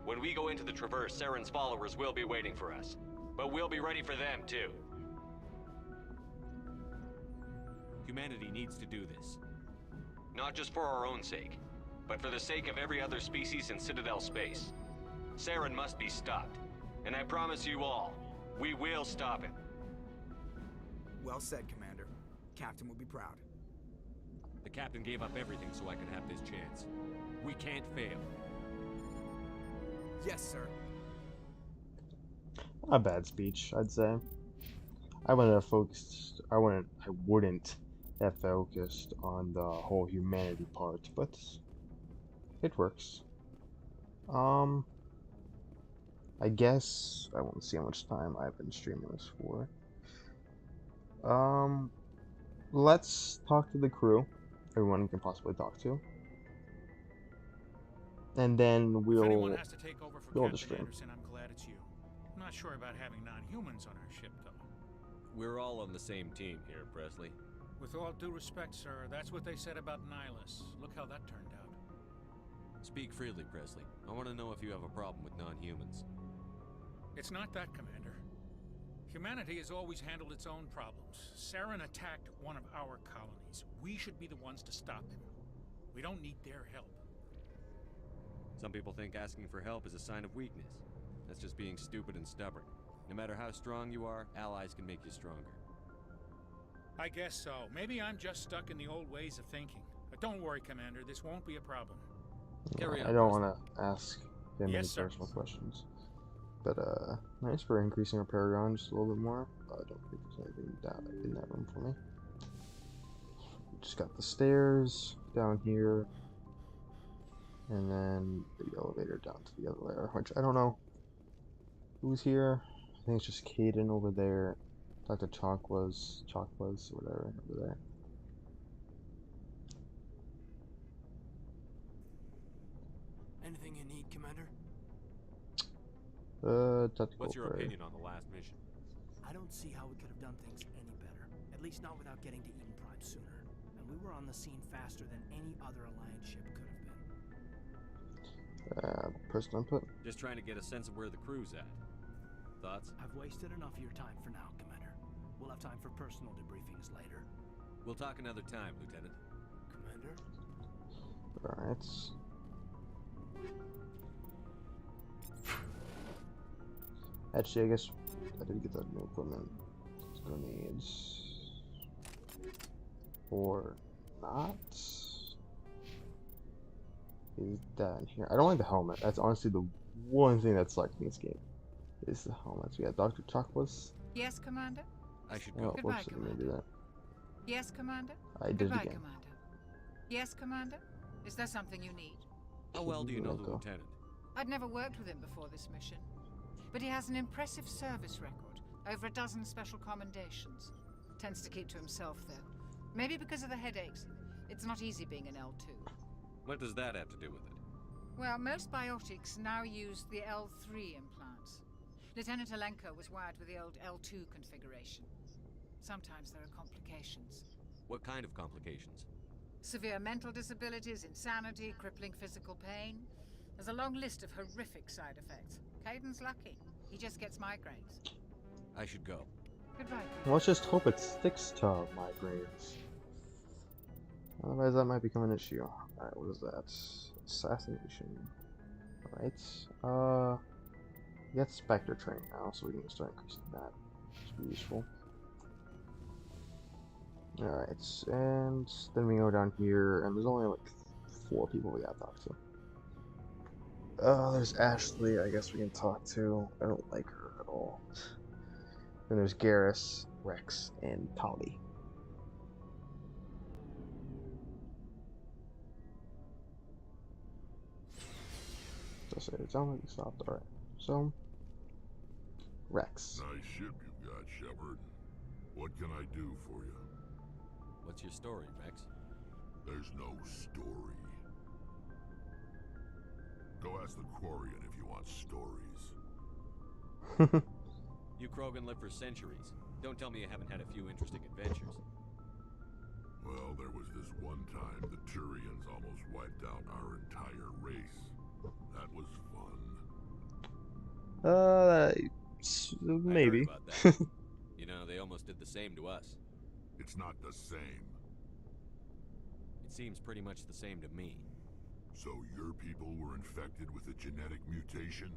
When we go into the Traverse, Saren's followers will be waiting for us. But we'll be ready for them, too. Humanity needs to do this. Not just for our own sake, but for the sake of every other species in Citadel space. Saren must be stopped. And I promise you all, we will stop him. Well said, Commander. Captain will be proud. The captain gave up everything so I could have this chance. We can't fail. Yes, sir. Not a bad speech, I'd say. I wouldn't have focused. I wouldn't have focused on the whole humanity part, but it works. I guess I won't see how much time I've been streaming this for. Let's talk to the crew. Everyone we can possibly talk to. And then we'll If anyone has to take over for go to Captain stream. Anderson, I'm glad it's you. I'm not sure about having non-humans on our ship, though. We're all on the same team here, Presley. With all due respect, sir, that's what they said about Nihilus. Look how that turned out. Speak freely, Presley. I want to know if you have a problem with non-humans. It's not that, Commander. Humanity has always handled its own problems. Saren attacked one of our colonies. We should be the ones to stop him. We don't need their help. Some people think asking for help is a sign of weakness. That's just being stupid and stubborn. No matter how strong you are, allies can make you stronger. I guess so. Maybe I'm just stuck in the old ways of thinking. But don't worry, Commander. This won't be a problem. I don't want to ask him any Yes, sir. personal questions. But, nice for increasing our Paragon just a little bit more. I don't think there's anything down in that room for me. Just got the stairs down here. And then the elevator down to the other layer, which I don't know who's here. I think it's just Caden over there. Dr. Chocwas, whatever, over there. Anything you need, Commander? What's your opinion on the last mission? I don't see how we could have done things any better. At least not without getting to Eden Prime sooner. And we were on the scene faster than any other Alliance ship could have been. Personal input? Just trying to get a sense of where the crew's at. Thoughts? I've wasted enough of your time for now, Commander. We'll have time for personal debriefings later. We'll talk another time, Lieutenant. Commander? Alright. Actually, I guess I did get that new equipment. Grenades. Or not? Is that in here? I don't like the helmet. That's honestly the one thing that sucks in this game. Is the helmets. We got Dr. Chocwas. Yes, Commander? I should Oh, Goodbye, whoops, I didn't mean to do that. Yes, Commander? I did Goodbye, again. Commander. Yes, Commander? Is there something you need? How well do you know the Lieutenant? I'd never worked with him before this mission. But he has an impressive service record. Over a dozen special commendations. Tends to keep to himself, though. Maybe because of the headaches. It's not easy being an L2. What does that have to do with it? Well, most biotics now use the L3 implants. Lieutenant Alenko was wired with the old L2 configuration. Sometimes there are complications. What kind of complications? Severe mental disabilities, insanity, crippling physical pain. There's a long list of horrific side effects. Caden's lucky. He just gets migraines. I should go. Goodbye. Let's just hope it sticks to migraines. Otherwise, that might become an issue. Alright, what is that? Assassination. Alright. Get Spectre training now, so we can start increasing that. Which would be useful. Alright, and then we go down here, and there's only like 4 people we gotta talk to. There's Ashley, I guess we can talk to. I don't like her at all. Then there's Garrus, Rex, and Polly. Just say it sounds like you stopped. Alright, so Rex. Nice ship you've got, Shepard. What can I do for you? What's your story, Rex? There's no story. Go ask the Quarian if you want stories. You Krogan live for centuries. Don't tell me you haven't had a few interesting adventures. Well, there was this one time the Turians almost wiped out our entire race. That was fun. Maybe. I heard about that. You know, they almost did the same to us. It's not the same. It seems pretty much the same to me. So your people were infected with a genetic mutation?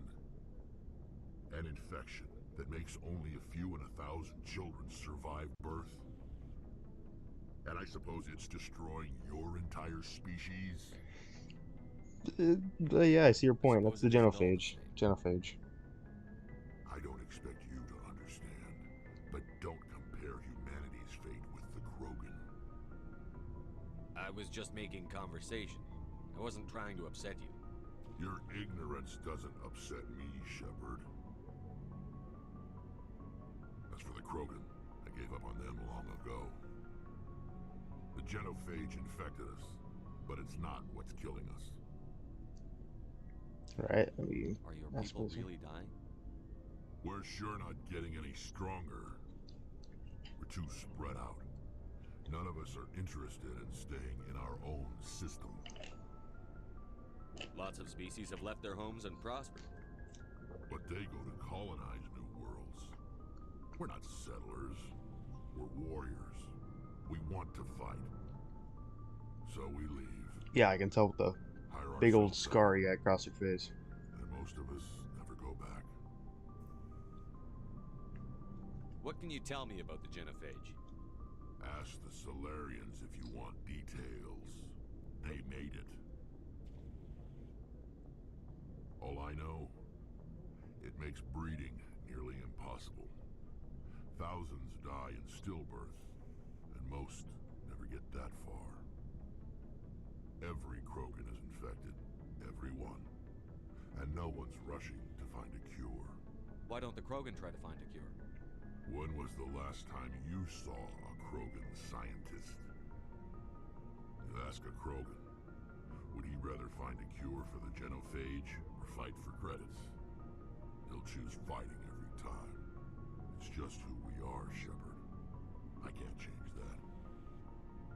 An infection that makes only a few in 1,000 children survive birth? And I suppose it's destroying your entire species? Yeah, I see your point. That's the genophage. Genophage. I don't expect you to understand, but don't compare humanity's fate with the Krogan. I was just making conversation. I wasn't trying to upset you. Your ignorance doesn't upset me, Shepard. As for the Krogan, I gave up on them long ago. The genophage infected us, but it's not what's killing us. Alright, let me Are your ask people this. really dying? We're sure not getting any stronger. We're too spread out. None of us are interested in staying in our own system. Lots of species have left their homes and prospered. But they go to colonize new worlds. We're not settlers. We're warriors. We want to fight. So we leave. Yeah, I can tell with the big old scar you got across your face. And most of us never go back. What can you tell me about the genophage? Ask the Solarians if you want details. They made it. All I know, it makes breeding nearly impossible. Thousands die in stillbirth, and most never get that far. Every Krogan is infected, every one. And no one's rushing to find a cure. Why don't the Krogan try to find a cure? When was the last time you saw a Krogan scientist? You ask a Krogan, would he rather find a cure for the genophage or fight for credits? He'll choose fighting every time. It's just who we are, Shepard. I can't change that.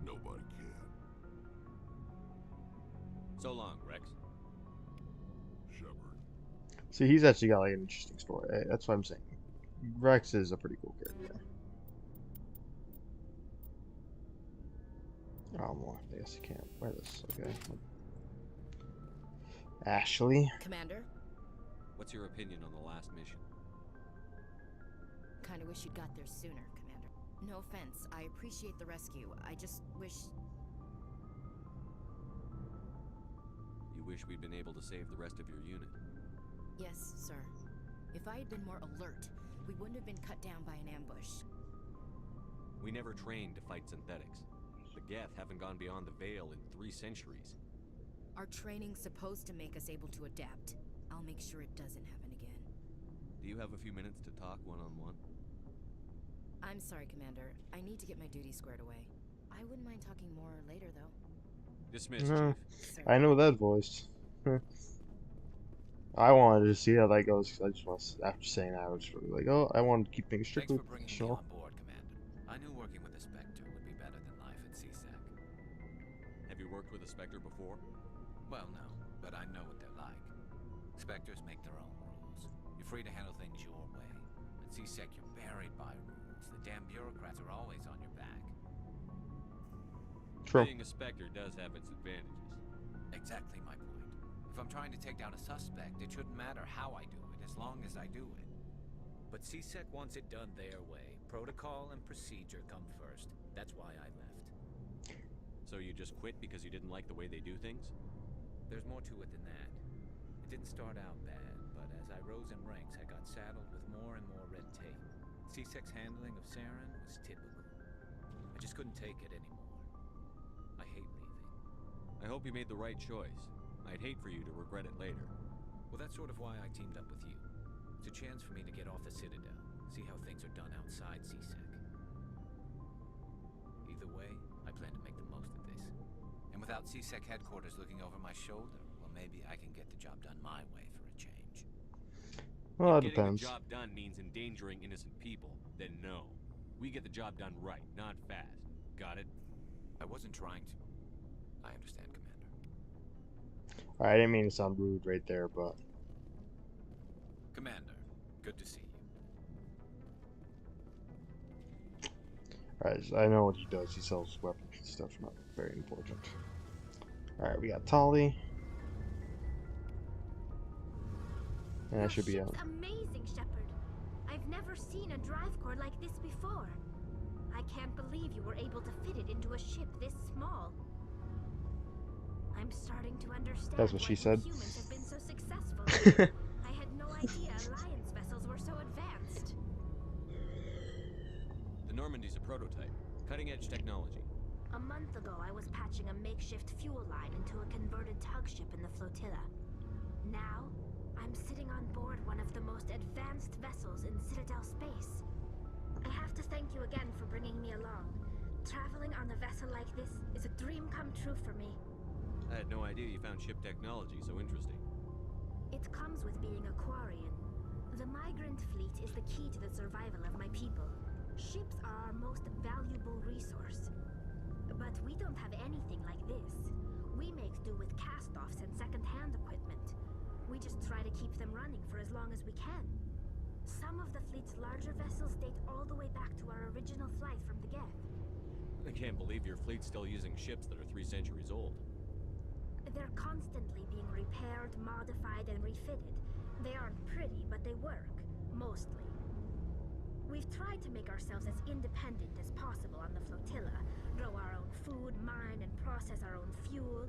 Nobody can. So long, Rex. Shepard. See, he's actually got like an interesting story. That's what I'm saying. Rex is a pretty cool character. Oh, more. I guess I can't wear this. Okay. Ashley. Commander? What's your opinion on the last mission? Kinda wish you'd got there sooner, Commander. No offense, I appreciate the rescue. I just wish... You wish we'd been able to save the rest of your unit? Yes, sir. If I had been more alert, we wouldn't have been cut down by an ambush. We never trained to fight synthetics. The Geth haven't gone beyond the Veil in 3 centuries. Our training's supposed to make us able to adapt. I'll make sure it doesn't happen again. Do you have a few minutes to talk one-on-one? I'm sorry, Commander. I need to get my duties squared away. I wouldn't mind talking more later, though. Dismissed, No, Chief. I know that voice. I wanted to see how that goes because I just want. After saying that, I was really like, oh, I wanted to keep things strictly Thanks for bringing me professional. on board, Commander. I knew the Spectre would be better than life at CSEC. Have you worked with a Spectre before? Well, no, but I know what they're like. Spectres make their own rules. You're free to handle things your way. At CSEC, you're buried by rules. The damn bureaucrats are always on your back. True. Being a Spectre does have its advantages. Exactly my point. If I'm trying to take down a suspect, it shouldn't matter how I do it, as long as I do it. But CSEC wants it done their way. Protocol and procedure come first. That's why I left. So you just quit because you didn't like the way they do things? There's more to it than that. It didn't start out bad, but as I rose in ranks, I got saddled with more and more red tape. CSEC's handling of Saren was typical. I just couldn't take it anymore. I hate leaving. I hope you made the right choice. I'd hate for you to regret it later. Well, that's sort of why I teamed up with you. It's a chance for me to get off the Citadel, see how things are done outside CSEC. Either way, I plan to make the most of this. And without CSEC headquarters looking over my shoulder, well, maybe I can get the job done my way for a change. Well, If it getting depends. the job done means endangering innocent people, then no. We get the job done right, not fast. Got it? I wasn't trying to. I understand, Commander. I didn't mean to sound rude right there, but Commander, good to see you. alright, I know what he does. He sells weapons and stuff. Not very important. Alright, we got Tali. And that should be out. Ship's amazing, Shepard. I've never seen a drive core like this before. I can't believe you were able to fit it into a ship this small. I'm starting to understand That's what why she you said. humans have been so successful. I had no idea Alliance vessels were so advanced. The Normandy's a prototype. Cutting-edge technology. A month ago, I was patching a makeshift fuel line into a converted tug ship in the flotilla. Now, I'm sitting on board one of the most advanced vessels in Citadel space. I have to thank you again for bringing me along. Traveling on a vessel like this is a dream come true for me. I had no idea you found ship technology so interesting. It comes with being a Quarian. The migrant fleet is the key to the survival of my people. Ships are our most valuable resource. But we don't have anything like this. We make do with cast-offs and second-hand equipment. We just try to keep them running for as long as we can. Some of the fleet's larger vessels date all the way back to our original flight from the Geth. I can't believe your fleet's still using ships that are 3 centuries old. They're constantly being repaired, modified, and refitted. They aren't pretty, but they work. Mostly. We've tried to make ourselves as independent as possible on the flotilla. Grow our own food, mine, and process our own fuel.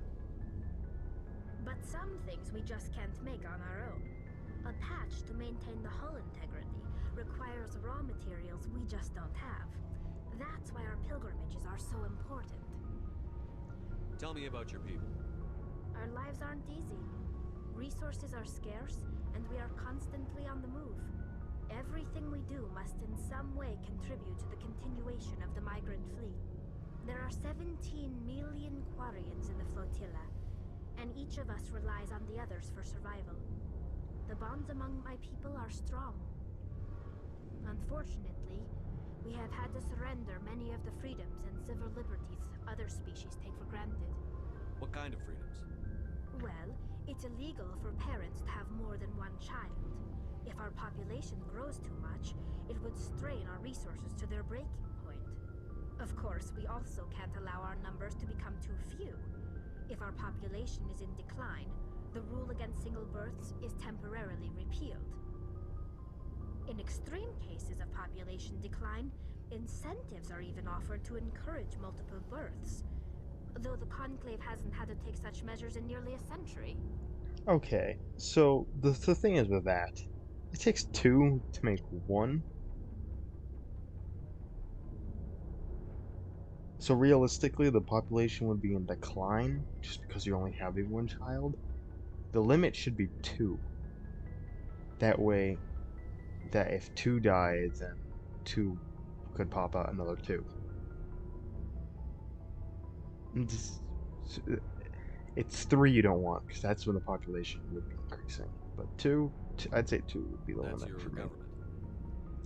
But some things we just can't make on our own. A patch to maintain the hull integrity requires raw materials we just don't have. That's why our pilgrimages are so important. Tell me about your people. Our lives aren't easy. Resources are scarce, and we are constantly on the move. Everything we do must in some way contribute to the continuation of the migrant fleet. There are 17 million Quarians in the flotilla, and each of us relies on the others for survival. The bonds among my people are strong. Unfortunately, we have had to surrender many of the freedoms and civil liberties other species take for granted. What kind of freedoms? Well, it's illegal for parents to have more than one child. If our population grows too much, it would strain our resources to their breaking point. Of course, we also can't allow our numbers to become too few. If our population is in decline, the rule against single births is temporarily repealed. In extreme cases of population decline, incentives are even offered to encourage multiple births. Though the Conclave hasn't had to take such measures in nearly a century. Okay, so the thing is with that, it takes 2 to make 1. So realistically, the population would be in decline just because you're only having 1 child. The limit should be 2. That way, that if 2 die, then 2 could pop out another 2. It's 3 you don't want, because that's when the population would be increasing. But 2, I'd say 2 would be the That's limit your for me. government.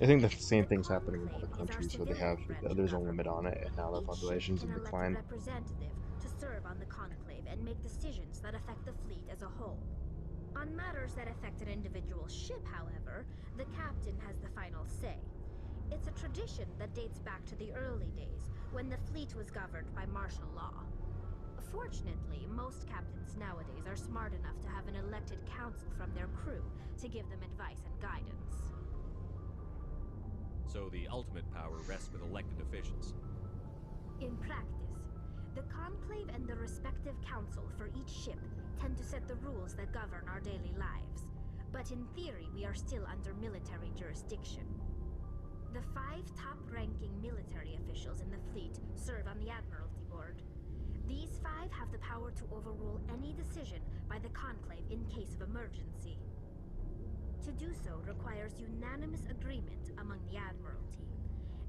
I think the same The thing's happening in other Conclave is our countries where they have civilian-friendly there's a limit government. on it, and now their Each ship population's can in elect a decline. representative to serve on the Conclave and make decisions that affect the fleet as a whole. On matters that affect an individual ship, however, the captain has the final say. It's a tradition that dates back to the early days, when the fleet was governed by martial law. Fortunately, most captains nowadays are smart enough to have an elected council from their crew to give them advice and guidance. So the ultimate power rests with elected officials. In practice, the Conclave and the respective council for each ship tend to set the rules that govern our daily lives. But in theory, we are still under military jurisdiction. The 5 top-ranking military officials in the fleet serve on the Admiralty Board. These 5 have the power to overrule any decision by the Conclave in case of emergency. To do so requires unanimous agreement among the Admiralty,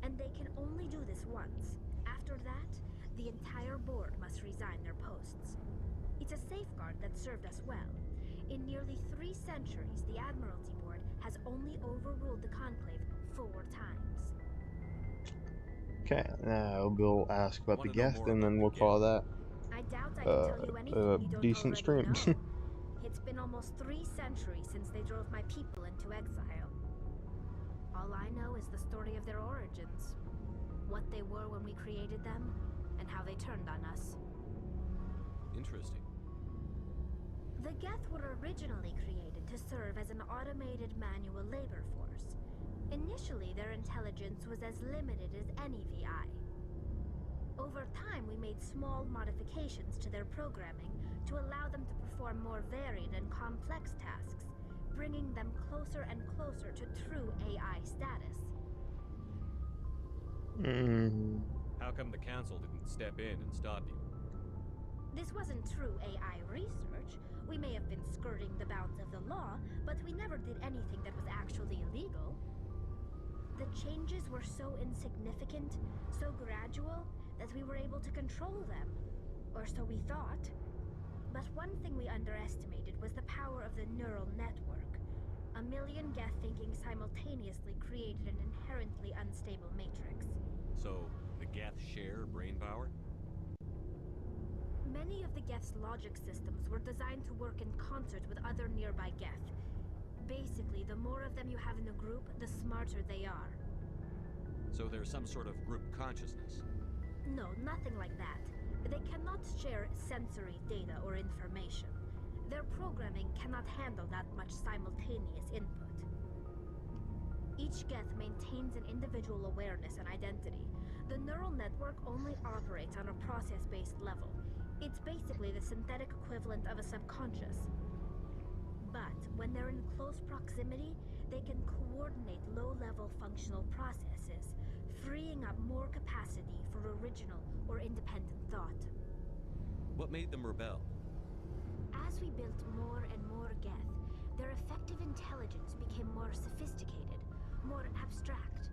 and they can only do this once. After that, the entire board must resign their posts. It's a safeguard that served us well. In nearly 3 centuries, the Admiralty Board has only overruled the Conclave 4 times. Okay, now we'll ask about the guest, and then we'll call that I doubt I can tell you anything a you don't decent already stream. know. It's been almost 3 centuries since they drove my people into exile. All I know is the story of their origins. What they were when we created them, and how they turned on us. Interesting. The Geth were originally created to serve as an automated manual labor force. Initially, their intelligence was as limited as any VI. Over time, we made small modifications to their programming to allow them to perform more varied and complex tasks, bringing them closer and closer to true AI status. How come the council didn't step in and stop you? This wasn't true AI research. We may have been skirting the bounds of the law, but we never did anything that was actually illegal. The changes were so insignificant, so gradual, that we were able to control them. Or so we thought. But one thing we underestimated was the power of the neural network. A million Geth thinking simultaneously created an inherently unstable matrix. So, the Geth share brain power? Many of the Geth's logic systems were designed to work in concert with other nearby Geth. Basically, the more of them you have in a group, the smarter they are. So there's some sort of group consciousness? No, nothing like that. They cannot share sensory data or information. Their programming cannot handle that much simultaneous input. Each Geth maintains an individual awareness and identity. The neural network only operates on a process-based level. It's basically the synthetic equivalent of a subconscious. But when they're in close proximity, they can coordinate low-level functional processes, freeing up more capacity for original or independent thought. What made them rebel? As we built more and more Geth, their effective intelligence became more sophisticated, more abstract.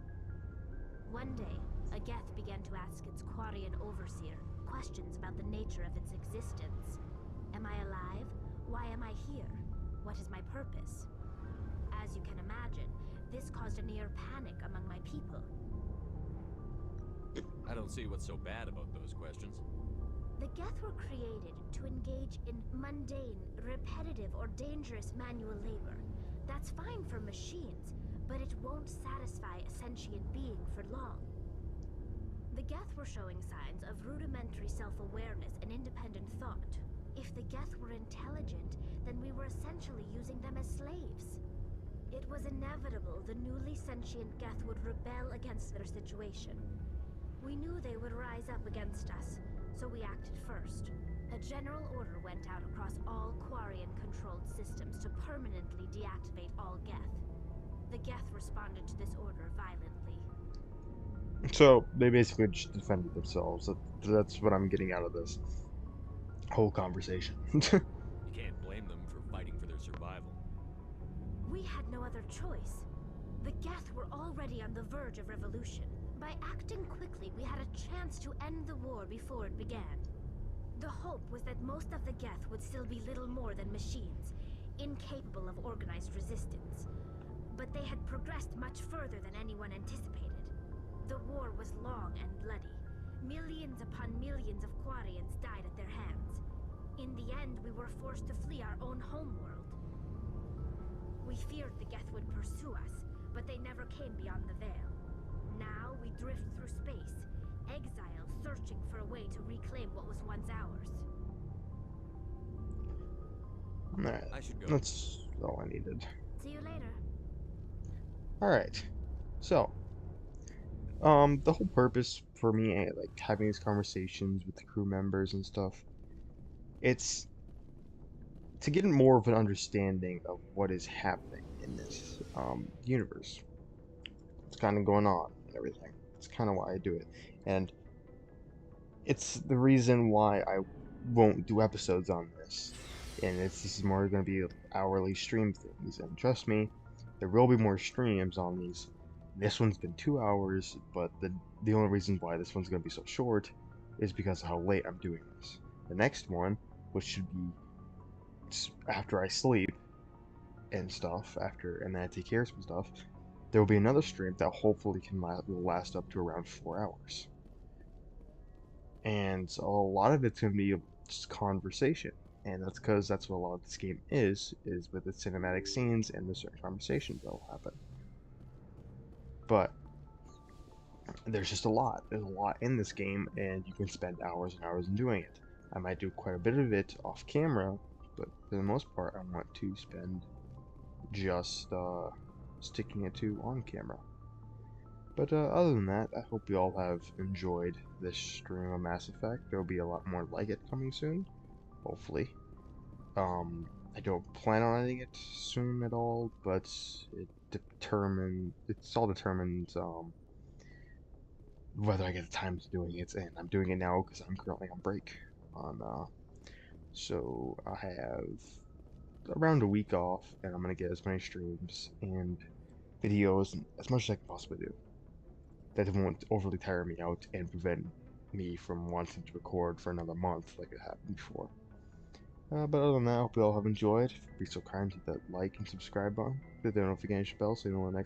One day, a Geth began to ask its Quarian overseer questions about the nature of its existence. Am I alive? Why am I here? What is my purpose? As you can imagine, this caused a near panic among my people. I don't see what's so bad about those questions. The Geth were created to engage in mundane, repetitive, or dangerous manual labor. That's fine for machines, but it won't satisfy a sentient being for long. The Geth were showing signs of rudimentary self-awareness and independent thought. If the Geth were intelligent, then we were essentially using them as slaves. It was inevitable the newly sentient Geth would rebel against their situation. We knew they would rise up against us, so we acted first. A general order went out across all Quarian-controlled systems to permanently deactivate all Geth. The Geth responded to this order violently. So they basically just defended themselves. That's what I'm getting out of this whole conversation. You can't blame them for fighting for their survival. We had no other choice. The Geth were already on the verge of revolution. By acting quickly, we had a chance to end the war before it began. The hope was that most of the Geth would still be little more than machines, incapable of organized resistance. but they had progressed much further than anyone anticipated. The war was long and bloody. Millions upon millions of Quarians died at their hands. In the end, we were forced to flee our own homeworld. We feared the Geth would pursue us, but they never came beyond the Veil. Now we drift through space, exile searching for a way to reclaim what was once ours. Alright, I should go. that's all I needed. See you later. Alright, so, the whole purpose for me, like, having these conversations with the crew members and stuff, it's to get more of an understanding of what is happening in this, universe. What's kind of going on and everything. It's kind of why I do it. And it's the reason why I won't do episodes on this. And this is more going to be hourly stream things. And trust me, there will be more streams on these. This one's been 2 hours, but the only reason why this one's going to be so short is because of how late I'm doing this. The next one, which should be after I sleep and stuff, and then I take care of some stuff, there will be another stream that hopefully will last up to around 4 hours. And a lot of it's going to be just conversation. And that's because that's what a lot of this game is with the cinematic scenes and the certain conversations that will happen. But there's just a lot. There's a lot in this game, and you can spend hours and hours in doing it. I might do quite a bit of it off camera, but for the most part, I want to spend just sticking it to on camera. But other than that, I hope you all have enjoyed this stream of Mass Effect. There will be a lot more like it coming soon, hopefully. I don't plan on ending it soon at all, but it's all determined whether I get the time to doing it, and I'm doing it now because I'm currently on break. So I have around a week off, and I'm gonna get as many streams and videos as much as I can possibly do that won't overly tire me out and prevent me from wanting to record for another month like it happened before. But other than that, I hope you all have enjoyed. Be so kind to hit that like and subscribe button, hit the notification bell so you know when the next